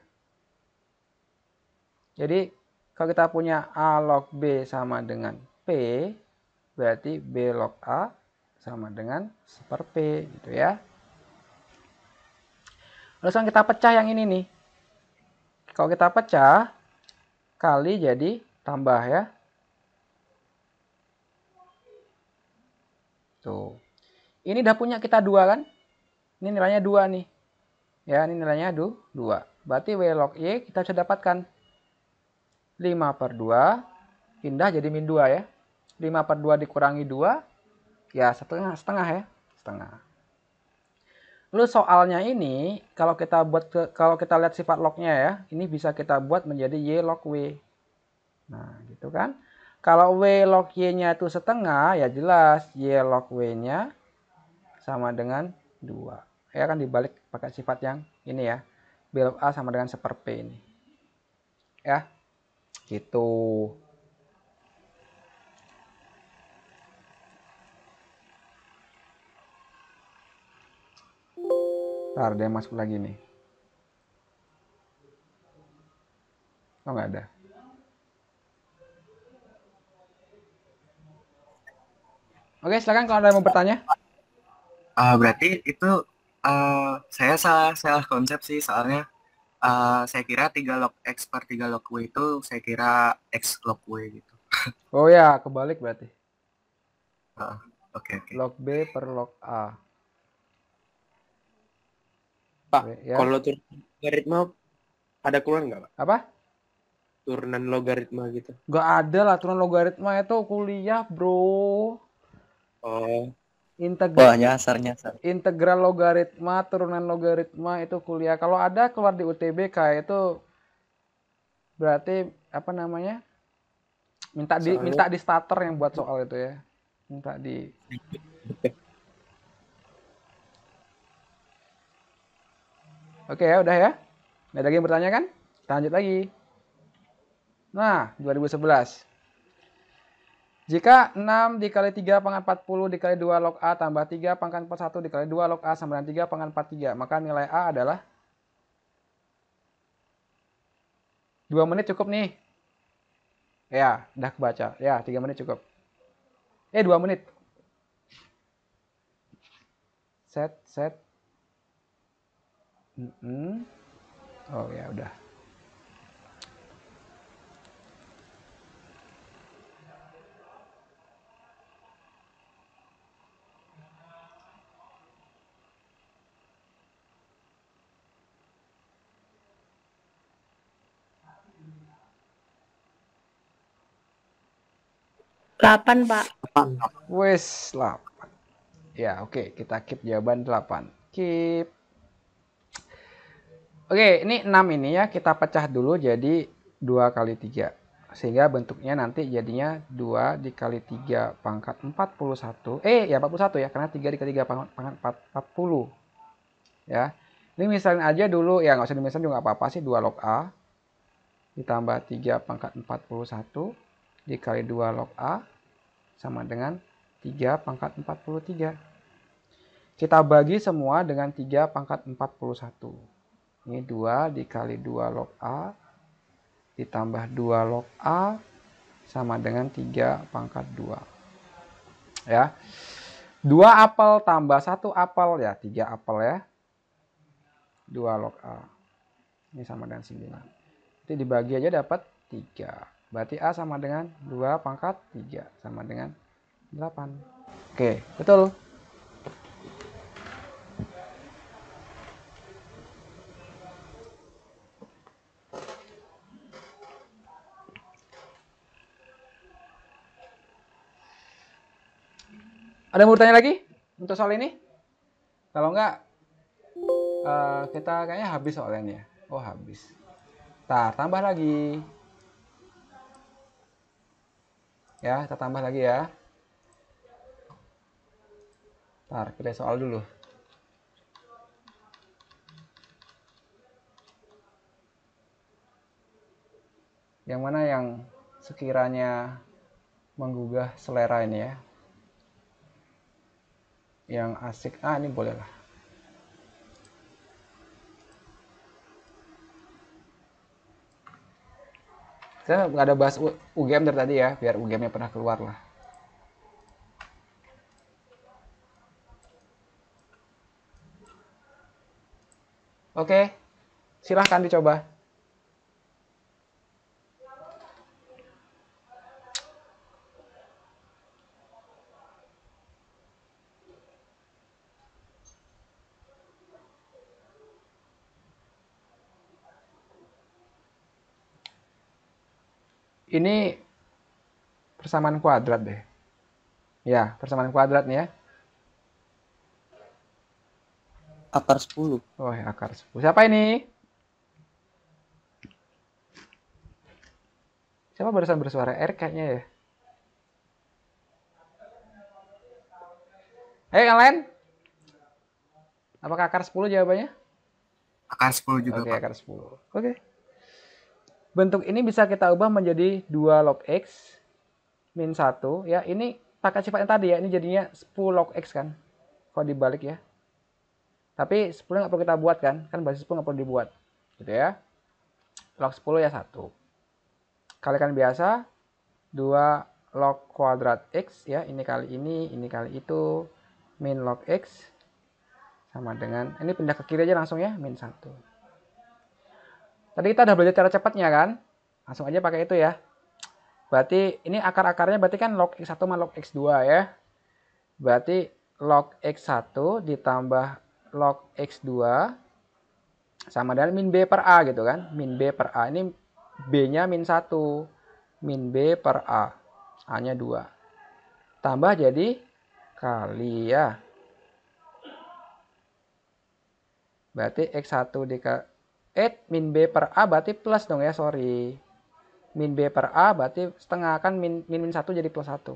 Jadi kalau kita punya A log B sama dengan P, berarti B log A sama dengan seper P gitu ya. Lalu sekarang kita pecah yang ini nih. Kalau kita pecah, kali jadi tambah ya. Tuh. Ini udah punya kita 2 kan? Ini nilainya 2 nih. Ya, ini nilainya 2. Berarti W log Y kita bisa dapatkan 5 per 2. Pindah jadi min 2 ya. 5 per 2 dikurangi 2. Ya, setengah ya. Setengah. Lalu soalnya ini, kalau kita lihat sifat lognya ya, ini bisa kita buat menjadi Y log W. Nah, gitu kan. Kalau W log Y-nya itu setengah, ya jelas Y log W-nya sama dengan 2. Ya kan dibalik pakai sifat yang ini ya. B log A sama dengan seper P ini. Ya. Gitu. Ntar dia masuk lagi nih. Oh, nggak ada. Oke, silakan kalau ada yang mau bertanya. Berarti itu saya salah konsep sih, soalnya saya kira 3 log X per 3 log Y itu saya kira X log Y gitu. Oh ya, kebalik berarti. Oke. Log B per log A. Pak, Ya. kalau turunan logaritma ada keluar nggak, Pak? Apa? Turunan logaritma gitu. Nggak ada lah turunan logaritma itu kuliah, bro. Oh, Nyasar. Integral logaritma, turunan logaritma itu kuliah. Kalau ada keluar di UTBK itu berarti apa namanya? Minta di starter yang buat soal itu ya. Minta di Oke ya, udah ya. Nggak ada lagi yang bertanya kan? Kita lanjut lagi. Nah, 2011. Jika 6 dikali 3 pangkat 40 dikali 2 log A tambah 3 pangkat 41 dikali 2 log A sama dengan 3 pangkat 43, maka nilai A adalah 2 menit cukup nih. Ya, udah kebaca. Ya, 3 menit cukup. 2 menit. Set. Oh ya, udah. 8, Pak. Wes 8. Ya, oke, kita keep jawaban 8. Keep. Oke, ini 6 ini ya, kita pecah dulu jadi 2 kali 3. Sehingga bentuknya nanti jadinya 2 dikali 3 pangkat 41. Ya 41 ya, karena 3 dikali 3 pangkat 40. Ya, ini misalnya aja dulu, ya nggak usah dimisalin juga nggak apa-apa sih, 2 log A ditambah 3 pangkat 41 dikali 2 log A sama dengan 3 pangkat 43. Kita bagi semua dengan 3 pangkat 41. Ini 2 dikali 2 log A ditambah 2 log A sama dengan 3 pangkat 2. Ya. 2 apel tambah 1 apel ya, 3 apel ya. 2 log A. Ini sama dengan 9. Nanti dibagi aja dapat 3. Berarti A sama dengan 2 pangkat 3 sama dengan 8. Oke, betul. Ada yang mau bertanya lagi untuk soal ini? Kalau enggak, kita kayaknya habis soalnya nih ya. Oh, habis. Ntar, tambah lagi. Ya, kita tambah lagi ya. Ntar, kita soal dulu. Yang mana yang sekiranya menggugah selera ini ya. Yang asik. Ini boleh lah. Saya nggak ada bahas UGM dari tadi ya, biar UGM-nya pernah keluar lah. Oke, silahkan dicoba. Ini persamaan kuadrat deh. Ya, persamaan kuadrat nih ya. Akar 10. Oh, ya, akar 10. Siapa ini? Siapa barusan bersuara? R kayaknya ya. Yang lain? Apakah akar 10 jawabannya? Akar 10 juga, Oke, Pak. akar 10. Oke. Bentuk ini bisa kita ubah menjadi 2 log X min 1. Ya, ini pakai sifatnya tadi ya. Ini jadinya 10 log X kan. Kalau dibalik ya. Tapi 10 nggak perlu kita buat kan. Kan basis 10 nggak perlu dibuat. Gitu ya. Log 10 ya 1. Kalikan biasa. 2 log kuadrat X ya. Ini kali ini kali itu. Min log X. Sama dengan, ini pindah ke kiri aja langsung ya. Min 1. Tadi kita udah belajar cara cepatnya kan. Langsung aja pakai itu ya. Berarti ini akar-akarnya berarti kan log X1 sama log X2 ya. Berarti log X1 ditambah log X2 sama dengan min B per A gitu kan. Min B per A. Ini B-nya min 1. Min B per A. A-nya 2. Tambah jadi kali ya. Berarti X1 dikali min B per A berarti plus dong ya, sorry. Min B per A berarti setengah kan min 1 jadi plus 1.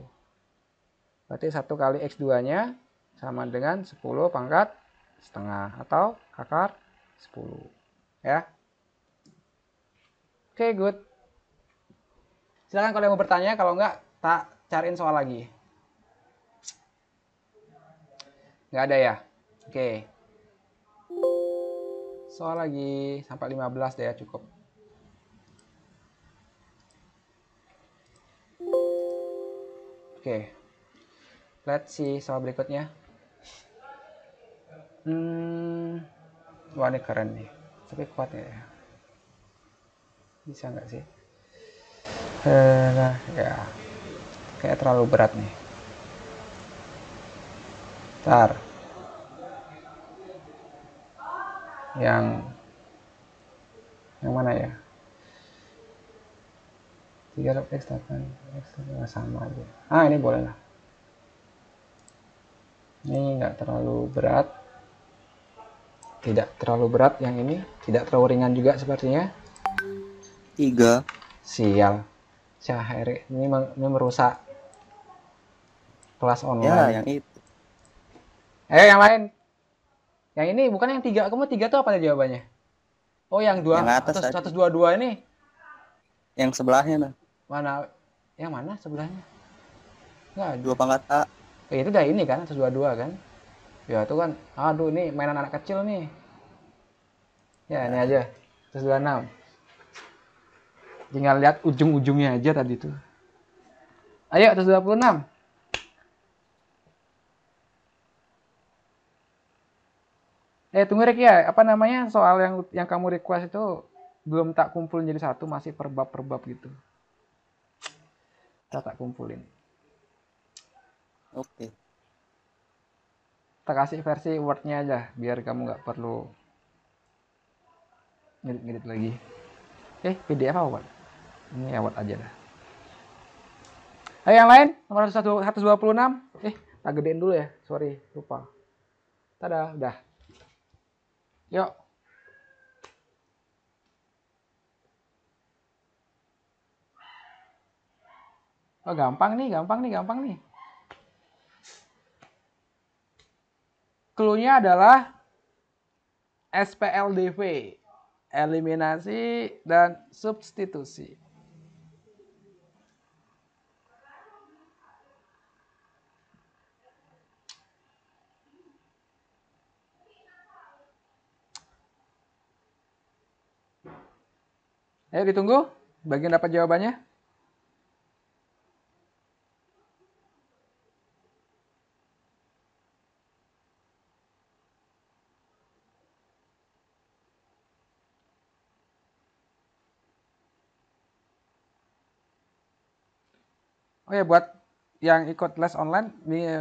Berarti 1 kali X2-nya sama dengan 10 pangkat setengah atau akar 10. Ya. Oke, good. Silakan kalau yang mau bertanya, kalau enggak tak cariin soal lagi. Nggak ada ya? Oke. Soal lagi sampai 15 deh ya, cukup. Oke. Let's see soal berikutnya. Wah, ini keren nih. Tapi kuat ya. Bisa nggak sih? Nah, ya. Kayak terlalu berat nih. Ntar. Yang mana ya? 3 log X 8 X sama aja. Ini boleh lah. Ini nggak terlalu berat. Tidak terlalu berat yang ini. Tidak terlalu ringan juga sepertinya. 3. Sial. Syahri. Ini merusak kelas Ya, online. yang itu. Yang lain. Yang ini bukan yang 3. Kamu 3 tuh apa jawabannya? Oh, yang 2. Yang atas tadi. 122 ini. Yang sebelahnya nah. Mana? Yang mana sebelahnya? Nggak ada. 2 pangkat A. Itu udah ini kan, 122 kan? Ya itu kan, aduh ini mainan anak kecil nih. Ya ini aja, 126. Tinggal lihat ujung-ujungnya aja tadi tuh. Ayo, 126. Tunggu Rick ya, apa namanya soal yang kamu request itu belum tak kumpulin jadi satu, masih per bab gitu. Kita tak kumpulin. Oke. Kita kasih versi Word-nya aja, biar kamu nggak perlu ngedit lagi. PDF apa Word? Ini ya Word aja dah. Ayo yang lain, nomor 126. Tak gedein dulu ya, sorry, lupa. Tada, udah. Yuk. Oh, gampang nih. Clue-nya adalah SPLDV, eliminasi dan substitusi. Ayo ditunggu, bagian dapat jawabannya. Oh ya, buat yang ikut les online,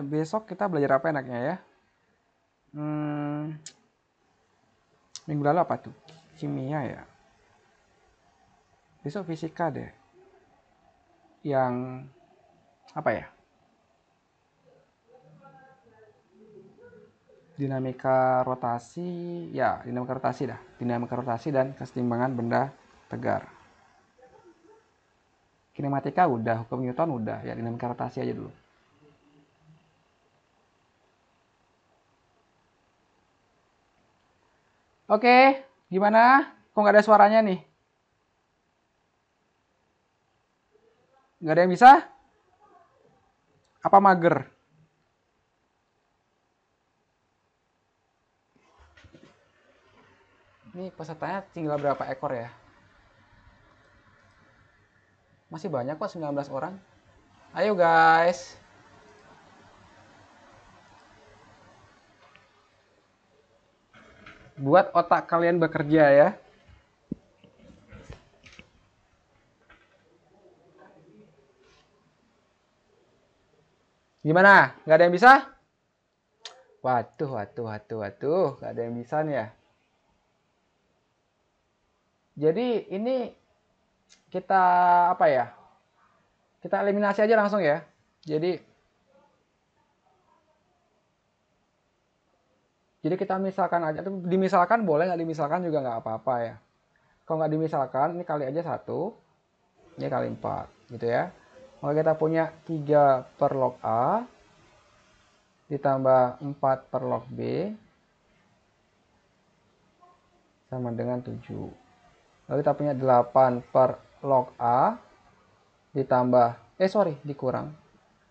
besok kita belajar apa enaknya ya? Minggu lalu apa tuh? Kimia ya. Besok fisika deh. Yang apa ya? Dinamika rotasi, ya dinamika rotasi dah. Dinamika rotasi dan kesetimbangan benda tegar. Kinematika udah, hukum Newton udah, ya dinamika rotasi aja dulu. Oke, gimana? Kok nggak ada suaranya nih? Nggak ada yang bisa? Apa mager? Ini pesertanya tinggal berapa ekor ya? Masih banyak kok, 19 orang. Ayo guys. Buat otak kalian bekerja ya. Gimana? Nggak ada yang bisa? Waduh. Nggak ada yang bisa nih ya. Jadi ini kita apa ya? Kita eliminasi aja langsung ya. Jadi kita misalkan aja, dimisalkan boleh, nggak dimisalkan juga nggak apa-apa ya. Kalau nggak dimisalkan, ini kali aja 1, ini kali 4, gitu ya. Maka kita punya 3 per log A, ditambah 4 per log B, sama dengan 7. Lalu kita punya 8 per log A, ditambah, dikurang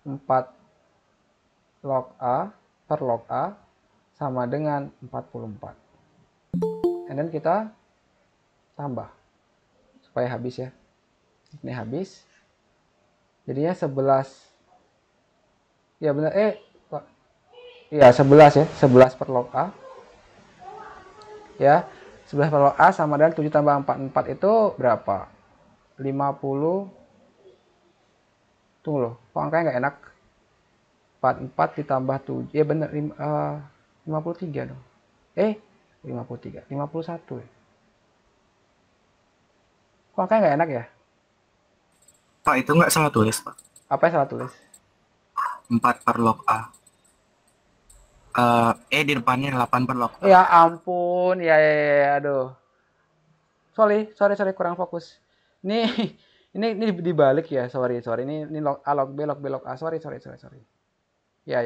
4 log A per log A, sama dengan 44. And then kita tambah supaya habis ya. Ini habis. Jadinya 11. Ya benar, iya 11 ya, 11 per log A. Ya, 11 per log A sama dengan 7 tambah 44 itu berapa? 50. Tunggu loh, kok angkanya nggak enak? 44 ditambah 7, ya benar, 53 dong. 53, 51 ya. Kok angkanya nggak enak ya? Pak, itu nggak salah tulis, Pak. Apa yang salah tulis? 4 per log A. Di depannya 8 per log A. Ya ampun, ya, aduh. Sorry, kurang fokus. Ini ini dibalik ya, sorry. Ini log A, log B, log A. Sorry. Ya.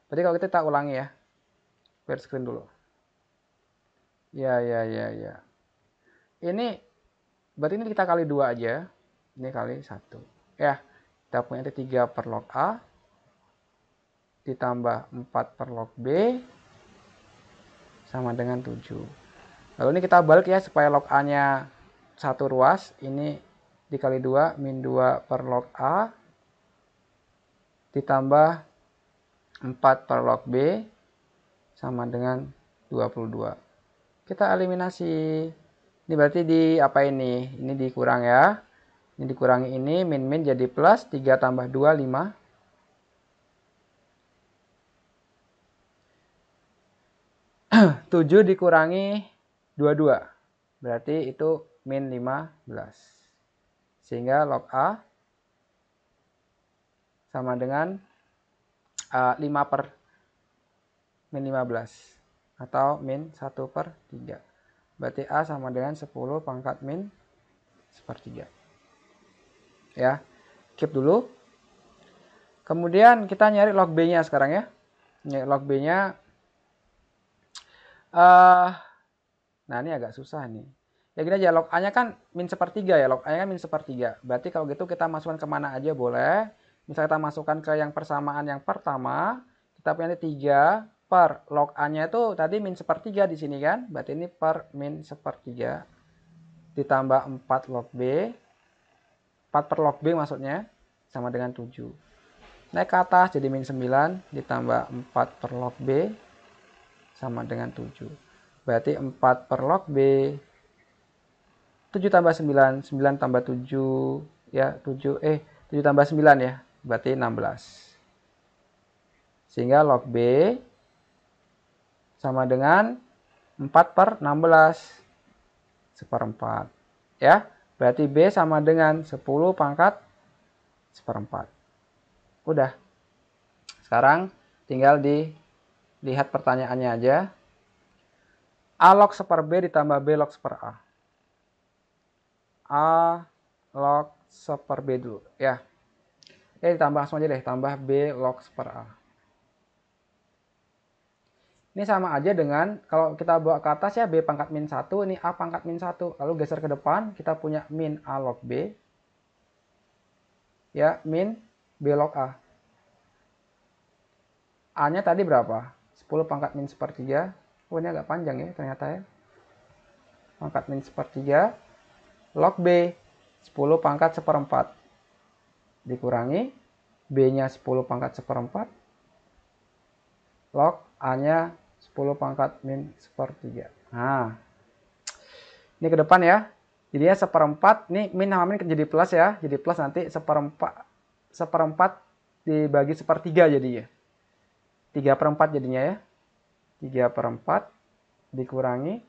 Berarti kalau kita ulangi ya. Share screen dulu. Ya. Ini berarti ini kita kali 2 aja. Ini kali 1. Ya, kita punya 3 per log A ditambah 4 per log B sama dengan 7. Lalu ini kita balik ya supaya log A-nya 1 ruas. Ini dikali 2 min 2 per log A ditambah 4 per log B sama dengan 22. Kita eliminasi. Ini berarti di apa ini? Ini dikurang ya. Ini dikurangi ini, min jadi plus, 3 tambah 2, 5. Tujuh dikurangi 22. Berarti itu min 15. Sehingga log A sama dengan 5 per min 15. Atau min 1 per 3. Berarti A sama dengan 10 pangkat min 1/3. Ya, keep dulu. Kemudian kita nyari log B-nya sekarang ya. Nyari log B-nya. Nah, ini agak susah nih. Ya gini aja, log A-nya kan min 1/3 ya. Log A-nya kan min 1/3. Berarti kalau gitu kita masukkan kemana aja boleh. Misalnya kita masukkan ke yang persamaan yang pertama. Kita punya 3 per log A-nya itu tadi min 1/3 di sini kan. Berarti ini per min 1/3. Ditambah 4 log B. 4 per log B maksudnya. Sama dengan 7. Naik ke atas jadi min 9. Ditambah 4 per log B. Sama dengan 7. Berarti 4 per log B. 7 tambah 9. 9 tambah 7. Ya 7 tambah 9 ya. Berarti 16. Sehingga log B sama dengan 4 per 16. 1/4. Ya. Berarti B sama dengan 10 pangkat 1/4. Udah. Sekarang tinggal dilihat pertanyaannya aja. A log 1/B ditambah B log 1/A. A log 1/B dulu. Ya. Ditambah langsung aja deh. Tambah B log 1/A. Ini sama aja dengan kalau kita bawa ke atas ya B pangkat min 1, ini A pangkat min 1. Lalu geser ke depan, kita punya min A log B. Ya, min B log A. A-nya tadi berapa? 10 pangkat min 1/3. Oh, ini agak panjang ya ternyata ya. Pangkat min 1/3. Log B, 10 pangkat 1/4. Dikurangi. B-nya 10 pangkat 1/4. Log A-nya 10 pangkat min 1/3. Nah, ini ke depan ya. Jadinya 1/4. Ini min sama min jadi plus ya. Jadi plus nanti 1/4 dibagi 1/3 jadinya. 3/4 jadinya ya. 3/4 dikurangi.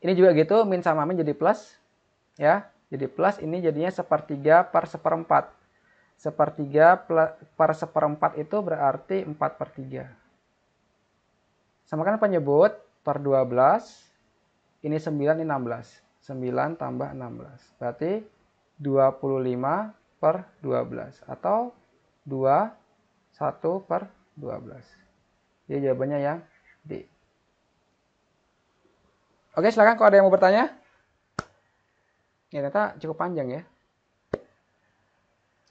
Ini juga gitu. Min sama min jadi plus. Ya. Jadi plus ini jadinya 1/3 per 1/4. 1/3 per 1/4 itu berarti 4/3. Samakan penyebut per 12. Ini 9, ini 16. 9 tambah 16. Berarti 25 per 12. Atau 1 per 12. Jadi jawabannya yang D. Oke, silakan kalau ada yang mau bertanya. Ya, ternyata cukup panjang ya.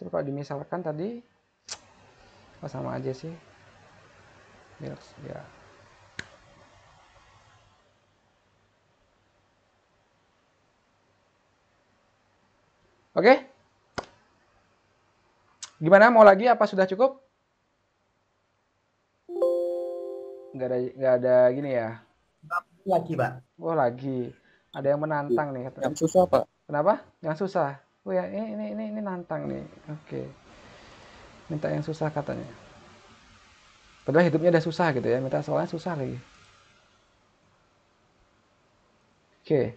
Tapi kalau dimisalkan tadi, sama aja sih. Ya. Oke. Gimana, mau lagi apa sudah cukup? Nggak ada gini ya. Lagi, Pak. Oh, lagi. Ada yang menantang nih katanya. Yang susah, Pak. Kenapa? Yang susah. Oh ya, ini nantang nih. Oke. Minta yang susah katanya. Padahal hidupnya udah susah gitu ya. Minta soalnya susah lagi. Oke.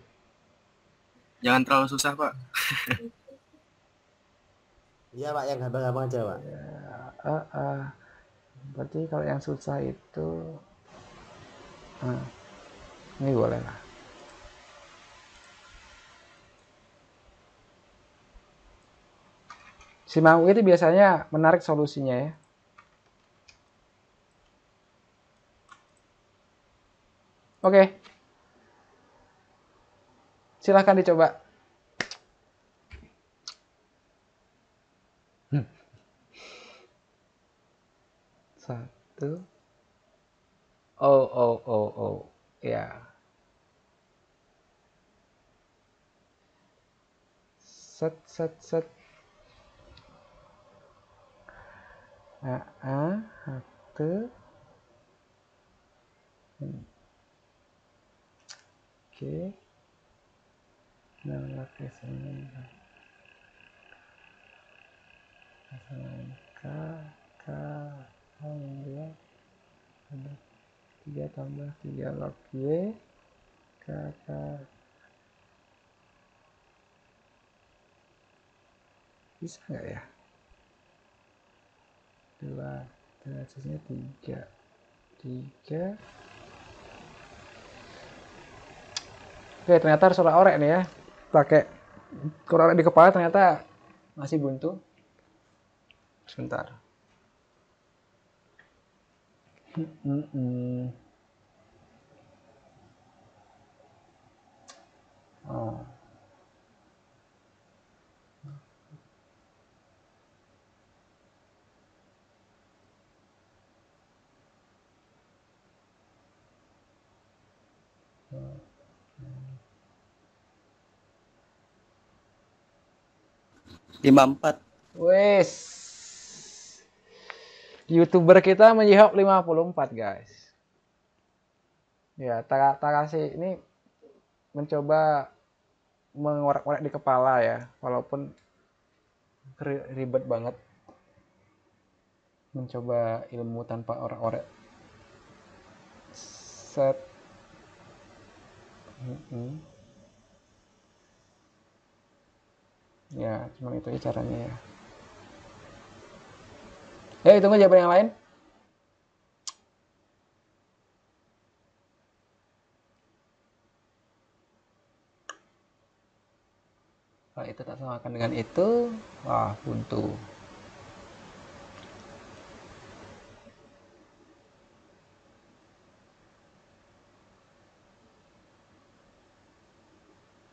Jangan terlalu susah, Pak. Iya Pak, yang gampang-gampang aja Pak. Ya, berarti kalau yang susah itu, ini boleh lah. Si Mau itu biasanya menarik solusinya ya. Oke. Silahkan dicoba. Satu. Oh. Ya. Set. Satu. Oke. Nah, ke sini. K, dua, 3 tambah 3 log Y, K. Bisa nggak ya? 2, hasilnya 3. Oke, ternyata harus orek nih ya. Pakai korek di kepala ternyata masih buntu. Sebentar. Oh. Lima empat. Wes. YouTuber kita menjawab 54, guys. Ya, Takashi ini mencoba mengorek-orek di kepala ya, walaupun ribet banget mencoba ilmu tanpa orek-orek. Set. Ya, cuma itu caranya ya. Tunggu jawaban yang lain. Kalau itu tak samakan dengan itu, wah buntu.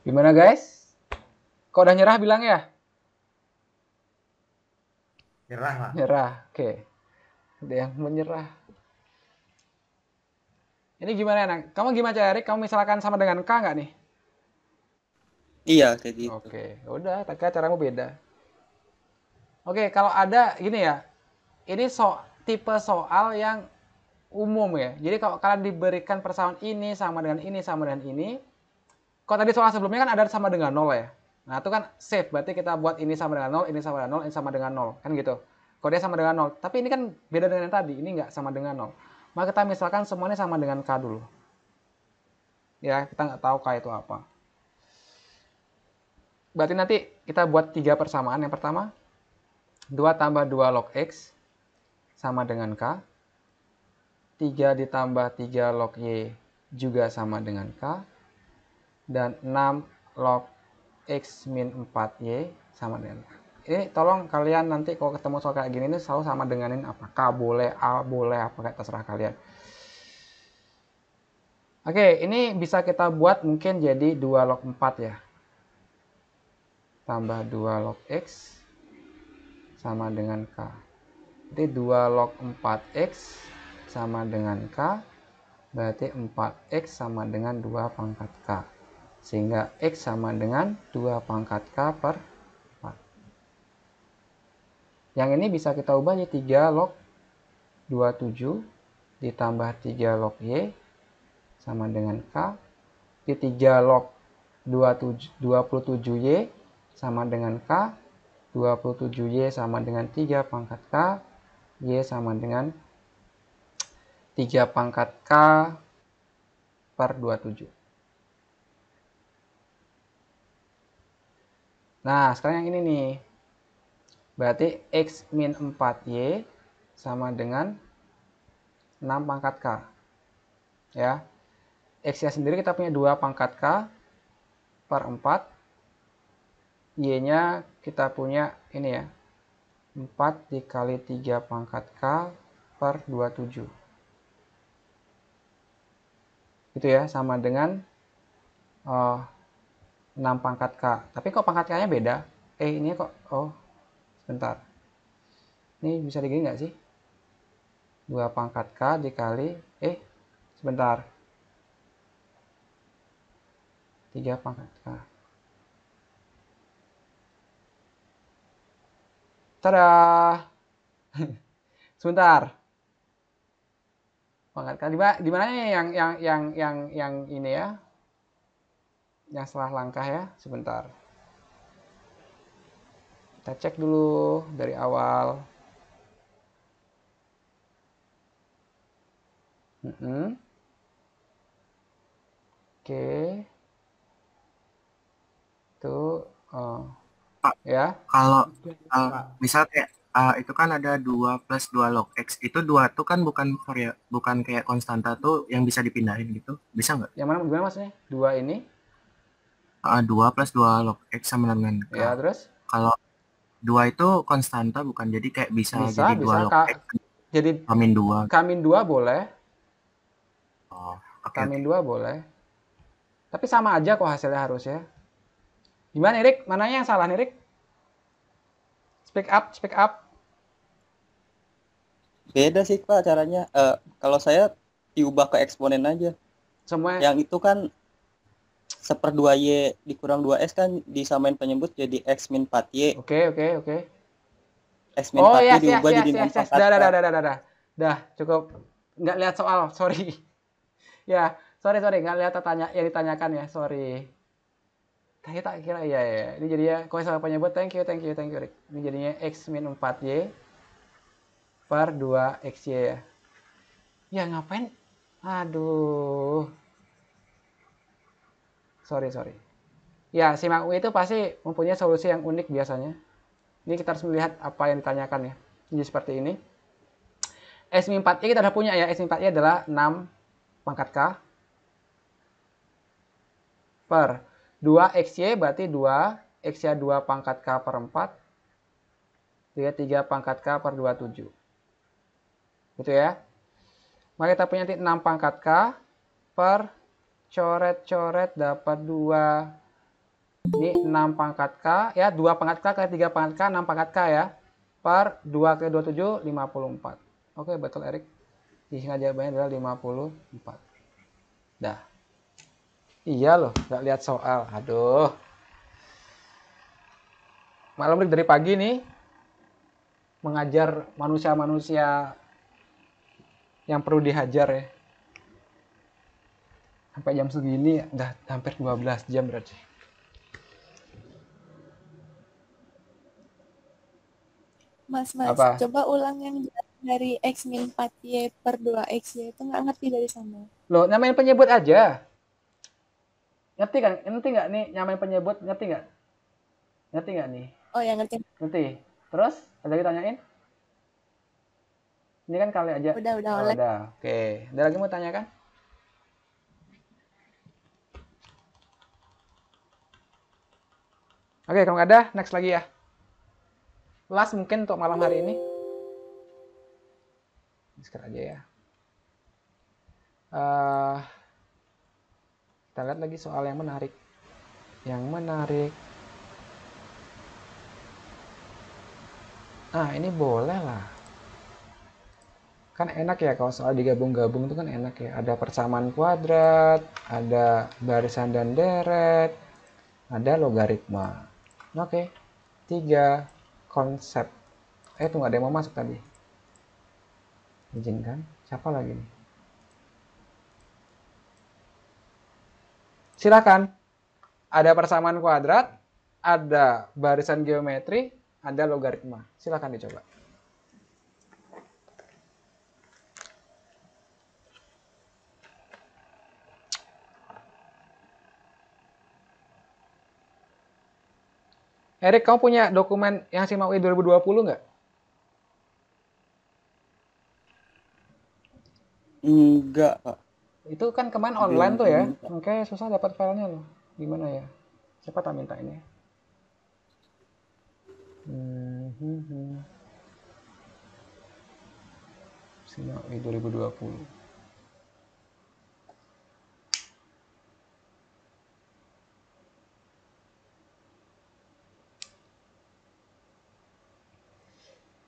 Gimana guys? Kok udah nyerah bilang ya? Nyerah Pak. Nyerah, oke. Ada yang menyerah. Ini gimana Nang? Kamu gimana Erik? Kamu misalkan sama dengan K nggak nih? Iya kayak gitu. Oke, udah, tapi caramu beda. Oke, kalau ada gini ya. Ini tipe soal yang umum ya. Jadi kalau kalian diberikan persamaan ini sama dengan ini sama dengan ini, kalau tadi soal sebelumnya kan ada sama dengan 0 ya. Nah, itu kan safe, berarti kita buat ini sama dengan 0, ini sama dengan 0, ini sama dengan 0, kan gitu. Kalau dia sama dengan 0, tapi ini kan beda dengan yang tadi, ini nggak sama dengan 0. Maka kita misalkan semuanya sama dengan K dulu. Ya, kita nggak tahu K itu apa. Berarti nanti kita buat 3 persamaan. Yang pertama, 2 tambah 2 log X sama dengan K. 3 ditambah 3 log Y juga sama dengan K. Dan 6 log X min 4Y sama dengan K. Ini tolong kalian nanti kalau ketemu soal kayak gini ini selalu sama denganin apa. K boleh, A boleh, apa kayak terserah kalian. Oke, ini bisa kita buat mungkin jadi 2 log 4 ya. Tambah 2 log X sama dengan K. Jadi 2 log 4X sama dengan K. Berarti 4X sama dengan 2 pangkat K. Sehingga X sama dengan 2 pangkat K per 4. Yang ini bisa kita ubah jadi 3 log 27 ditambah 3 log Y sama dengan K. Di 3 log 27Y sama dengan K. 27Y sama dengan 3 pangkat K. Y sama dengan 3 pangkat K per 27. Nah, sekarang yang ini nih. Berarti X min 4Y sama dengan 6 pangkat K. Ya. X-nya sendiri kita punya 2 pangkat K per 4. Y-nya kita punya ini ya. 4 dikali 3 pangkat K per 27. Gitu ya, sama dengan 6 pangkat K. Tapi kok pangkat K-nya beda? Ini kok, sebentar. Ini bisa digini nggak sih? 2 pangkat K dikali, sebentar. 3 pangkat K. Tada! Sebentar. Pangkat K di mana yang ini ya? Yang salah langkah ya, sebentar. Kita cek dulu dari awal. Oke. Itu Pak, ya. Kalau Pak. misal kayak itu kan ada 2 plus 2 log X. Itu 2 tuh kan bukan kayak konstanta tuh yang bisa dipindahin gitu. Bisa nggak? Yang mana gimana maksudnya? 2 ini? 2 plus 2 log X sama dengan K. Ya, terus? Kalau 2 itu konstanta bukan, jadi kayak bisa jadi 2 log X. Jadi Kamin 2. Kamin 2 boleh. Oke. Kamin 2 boleh. Tapi sama aja kok hasilnya harusnya. Gimana, Erik? Mananya yang salah, Erik? Speak up. Beda sih Pak caranya. Kalau saya diubah ke eksponen aja. Semua Yang itu kan 1/2Y dikurang 2S kan disamain penyebut jadi X min 4Y. Oke. X min 4Y diubah jadi 6 yes. pangkat. Dah, cukup. Nggak lihat soal, sorry. Ya, sorry, nggak lihat yang ditanyakan ya, sorry. Saya tak kira, ya. Ini jadinya, kalau salah penyebut, thank you, Rick. Ini jadinya X min 4Y per 2XY ya. Ya, ngapain? Aduh. Sorry. Ya, simak U itu pasti mempunyai solusi yang unik biasanya. Ini kita harus melihat apa yang ditanyakan ya. Jadi seperti ini. X min 4Y kita udah punya ya. X min 4Y adalah 6 pangkat K per 2XY berarti 2. X-nya 2 pangkat K per 4. Dia 3 pangkat K per 27. Gitu ya. Maka kita punya nanti 6 pangkat K per coret dapat 2. Ini 6 pangkat K ya, 2 pangkat K kali 3 pangkat K, 6 pangkat K ya. Per 2 kali 27, 54. Oke, betul Erik. Sehingga jawabannya adalah 54. Dah. Iya loh, nggak lihat soal. Aduh. Malam dari pagi nih mengajar manusia-manusia yang perlu dihajar ya. Sampai jam segini udah hampir 12 jam berarti. Mas, Apa? coba ulang yang dari X min 4Y per 2XY itu nggak ngerti dari sana. Loh, nyamain penyebut aja. Ngerti kan? Ngerti nggak nih nyamain penyebut? Ngerti nggak? Ngerti nggak nih? Oh ya, ngerti. Ngerti. Terus ada lagi tanyain? Ini kan kali aja. Udah, Oh, oleh. udah. Oke. Ada lagi mau tanyakan? Oke, kalau nggak ada, next lagi ya. Last mungkin untuk malam hari ini. Sekarang aja ya. Kita lihat lagi soal yang menarik. Ini boleh lah. Kan enak ya kalau soal digabung-gabung itu kan enak ya. Ada persamaan kuadrat, ada barisan dan deret, ada logaritma. Oke. 3 konsep. Tunggu, ada yang mau masuk tadi. Izinkan. Siapa lagi nih? Silakan. Ada persamaan kuadrat, ada barisan geometri, ada logaritma. Silakan dicoba. Erik, kamu punya dokumen yang SIMAK UI 2020 nggak? Enggak, Pak. Itu kan kemarin Belum online tuh ya. diminta. Makanya susah dapat filenya loh. Gimana ya? Siapa tak minta ini? SIMAK UI 2020.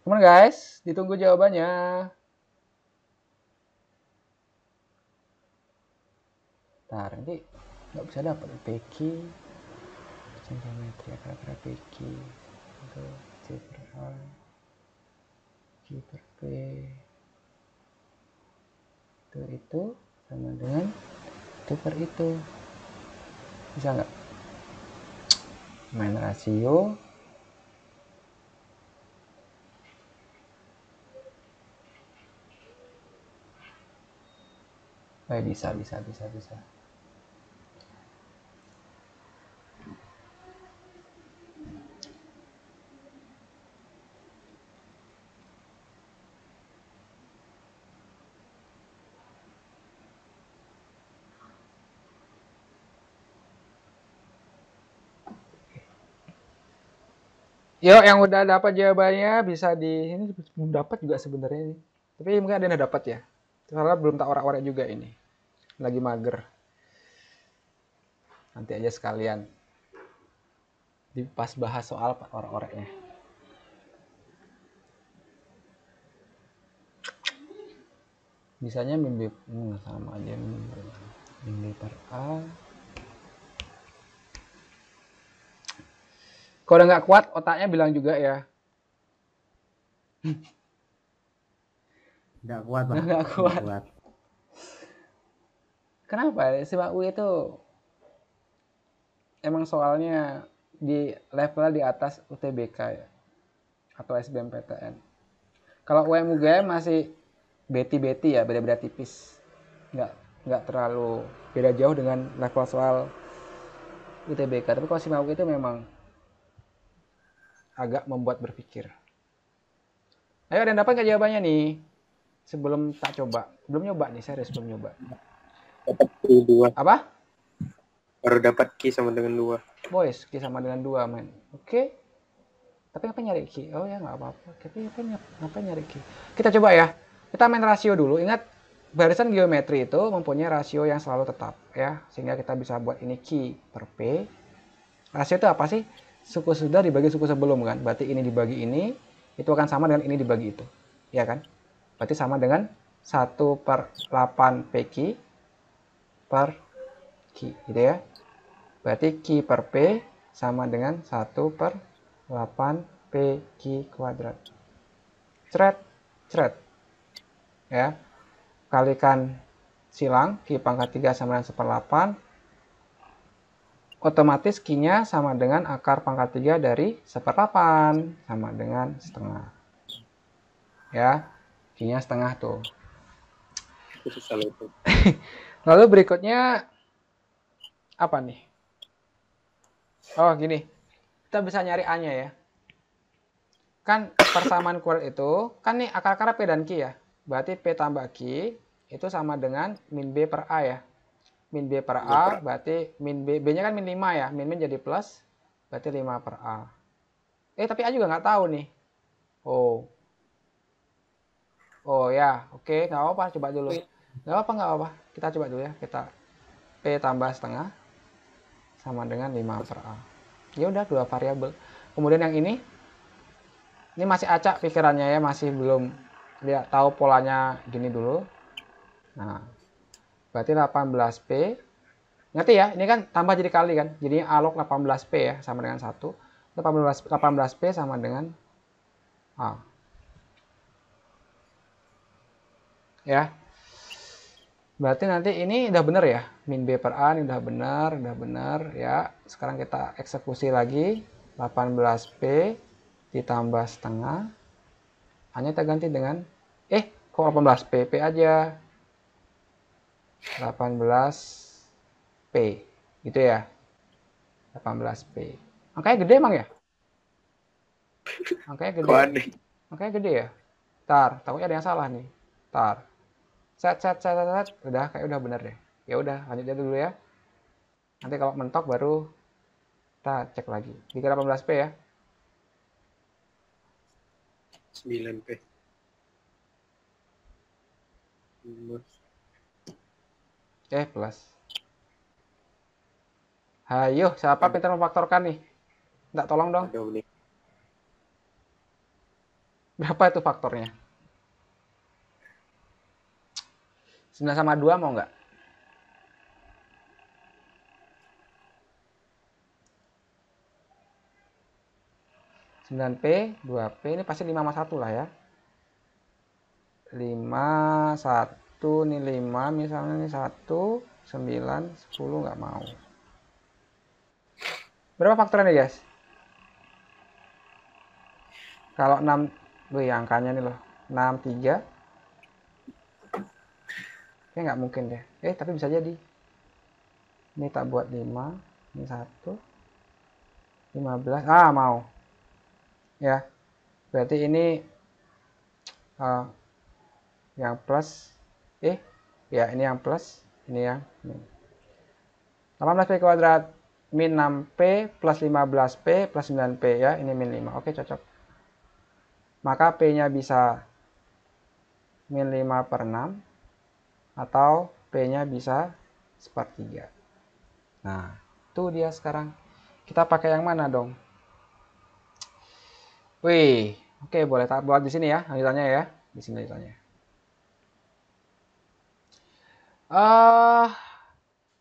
Come on guys, ditunggu jawabannya. Ntar nanti nggak bisa dapat PQ, geometri akar-akar PQ, itu C per A, Q per P, itu sama dengan itu per itu. Bisa nggak? Main rasio. Bisa. Yuk, yang udah dapat jawabannya bisa di ini belum dapat juga sebenarnya ini. Tapi mungkin ada yang udah dapat ya. Soalnya belum tak orek-orek juga ini. Lagi mager. Nanti aja sekalian di pas bahas soal orek-oreknya. Bisanya min B sama aja min B per A. Kalau udah nggak kuat, otaknya bilang juga ya. Nggak kuat, Pak. Nggak kuat. Nggak kuat. Kenapa? SIMAK UI itu emang soalnya di level di atas UTBK ya, atau SBMPTN. Kalau UM UGM masih beti-beti ya, beda-beda tipis. Nggak terlalu beda jauh dengan level soal UTBK. Tapi kalau SIMAK UI itu memang agak membuat berpikir. Ayo, ada yang dapat nggak jawabannya nih? Sebelum tak coba. Belum nyoba nih, serius belum nyoba. Dapat Q 2. Apa? Baru dapat Q sama dengan 2. Boys, Q sama dengan 2, men. Oke. Tapi apa nyari Q? Oh ya, nggak apa-apa. Tapi apa nyari Q? Kita coba ya. Kita main rasio dulu. Ingat, barisan geometri itu mempunyai rasio yang selalu tetap, ya. Sehingga kita bisa buat ini Q per P. Rasio itu apa sih? Suku sudah dibagi suku sebelum kan. Berarti ini dibagi ini, itu akan sama dengan ini dibagi itu. Ya kan? Berarti sama dengan 1 per 8 PQ per Q. Gitu ya. Berarti Q per P sama dengan 1 per 8 PQ kuadrat. Cret. Ya. Kalikan silang, Q pangkat 3 sama dengan 1/8. Otomatis Q-nya sama dengan akar pangkat 3 dari 1/8. Sama dengan setengah. Ya. Q-nya setengah tuh. Lalu berikutnya apa nih? Oh, gini. Kita bisa nyari A-nya ya. Kan persamaan kuadrat itu, kan nih akar-akar P dan Q ya. Berarti P tambah Q itu sama dengan min B per A ya. Min B per A berarti min B. B-nya kan min 5 ya. Min jadi plus. Berarti 5 per A. Tapi A juga nggak tahu nih. Oh ya. Oke. Nggak apa-apa. Coba dulu. Nggak apa-apa. Kita coba dulu ya. Kita P tambah setengah sama dengan 5 per A. Ya udah, 2 variabel. Kemudian yang ini masih acak pikirannya ya, masih belum lihat tahu polanya gini dulu. Nah, berarti 18P. Ngerti ya? Ini kan tambah jadi kali kan. Jadi A log 18P ya, sama dengan 1. 18P sama dengan A. Ya. Berarti nanti ini udah bener ya. Min B per A ini udah bener ya. Sekarang kita eksekusi lagi. 18P ditambah setengah. A-nya kita ganti dengan kok 18P? P aja. 18P. Gitu ya. 18P. Angkanya gede emang ya? Angkanya gede. Kok aneh? Angkanya gede ya? Tar, takutnya ada yang salah nih. Tar. Set. Udah, kayak udah bener deh. Ya udah, lanjut aja dulu ya. Nanti kalau mentok baru kita cek lagi. Dikira 18P ya. 9P. Plus. Hayo, siapa pintar memfaktorkan nih? Nggak, tolong dong. Ada nih. Berapa itu faktornya? 9 sama 2 mau nggak? P 2P ini pasti 5 sama 1 lah ya. 5, 1, nih 5 misalnya nih 1, 9, 10 nggak mau. Berapa faktornya nih guys? Kalau 6, ya angkanya nih loh. 6, 3. Kayaknya nggak mungkin deh. Tapi bisa jadi. Ini tak buat 5, ini 1, 15. Mau. Ya, berarti ini yang plus. Ya ini yang plus, ini yang min. 18P kuadrat min 6P plus 15P plus 9P ya, ini min 5. Oke, cocok. Maka P-nya bisa min 5 per 6 atau P-nya bisa sepertiga. Nah, itu dia sekarang. Kita pakai yang mana dong? Wih, oke, boleh buat di sini ya, lanjutannya ya. Di sini lanjutannya.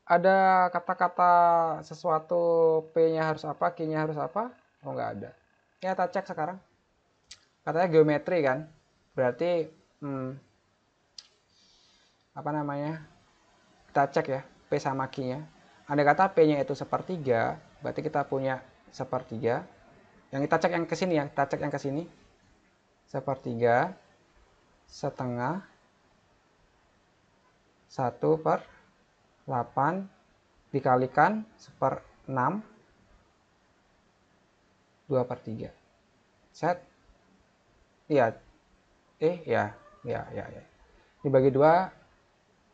Ada kata-kata sesuatu P-nya harus apa, Q-nya harus apa? Oh, nggak ada. Ya, kita cek sekarang. Katanya geometri kan? Berarti, apa namanya? Kita cek ya, P sama Q-nya. Ada kata P-nya itu sepertiga, berarti kita punya sepertiga. Yang kita cek yang ke sini ya, kita cek yang ke sini. Sepertiga, setengah, 1/8 dikalikan 1/6, 2/3. Set. Iya. Ya. Dibagi 2,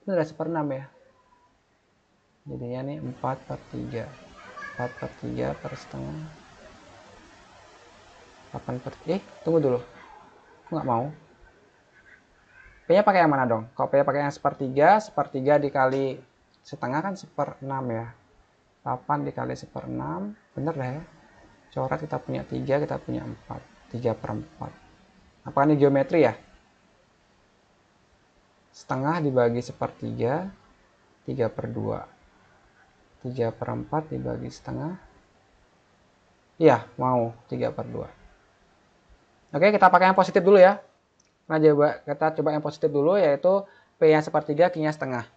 ini udah 1/6 ya. Jadinya nih 4/3. 4/3 per setengah. 8/3. Tunggu dulu. Nggak mau. P-nya pakai yang mana dong? Kalau P-nya pakai yang sepertiga dikali setengah kan 1/6 ya. 8 dikali 1/6. Bener lah ya. Coret kita punya 3, kita punya 4. 3/4. Apakah ini geometri ya? Setengah dibagi sepertiga, 3/2. 3/4 dibagi setengah. Iya, mau 3/2. Oke, kita pakai yang positif dulu ya. Nah, kita coba yang positif dulu, yaitu P yang sepertiga, Q-nya setengah.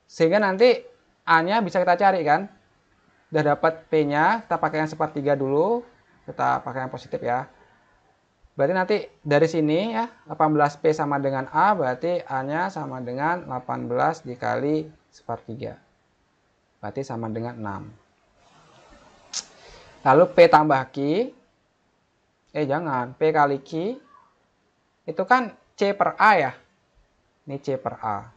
Sehingga nanti A-nya bisa kita cari kan. Udah dapat P-nya, kita pakai yang sepertiga dulu. Kita pakai yang positif ya. Berarti nanti dari sini ya, 18P sama dengan A, berarti A-nya sama dengan 18 dikali sepertiga. Berarti sama dengan 6. Lalu P tambah Q. Jangan. P kali Q. Itu kan C per A ya. Ini C per A.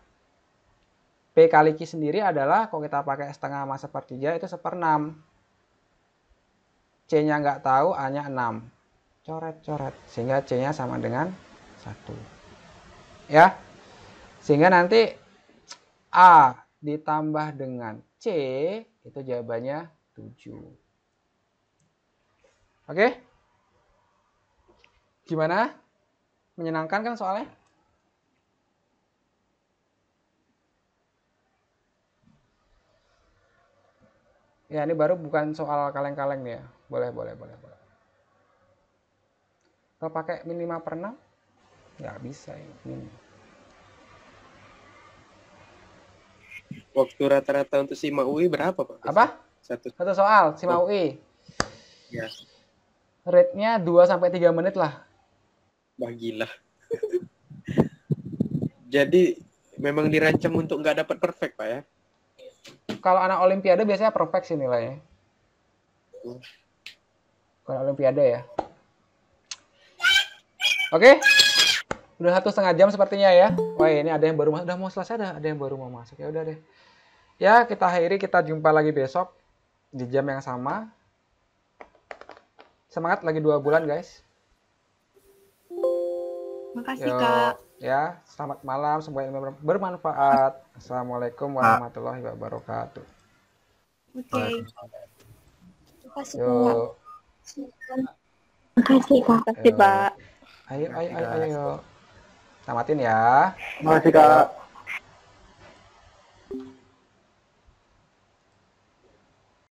P kali Q sendiri adalah, kalau kita pakai setengah sama sepertiga, itu 1/6. C-nya nggak tahu, A-nya 6. Coret. Sehingga C-nya sama dengan 1. Ya. Sehingga nanti A ditambah dengan C, itu jawabannya 7. Oke? Gimana? Menyenangkan kan soalnya? Ya, ini baru bukan soal kaleng-kaleng nih ya. Boleh. Kalau pakai min 5/6? Nggak bisa ini. Waktu rata-rata untuk SIMA UI berapa, Pak? Apa? Satu soal, SIMA UI. Ya. Rate-nya 2-3 menit lah. Wah, gila. Jadi memang dirancang untuk nggak dapat perfect, Pak ya? Kalau anak olimpiade biasanya perfect sih nilainya. bukan Olimpiade ya. Oke. Udah 1,5 jam sepertinya ya. Wah, ini ada yang baru udah mau selesai, ada yang baru mau masuk. Ya udah deh. Ya, kita akhiri, kita jumpa lagi besok di jam yang sama. Semangat lagi 2 bulan, guys. Makasih, Yo, Kak. ya, selamat malam, semoga ilmu bermanfaat. Assalamualaikum warahmatullahi wabarakatuh. Oke. Makasih, Kak. Yo, Makasih Kak. Makasih, yo. Pak. Ayo. Tamatin ya. Makasih Kak.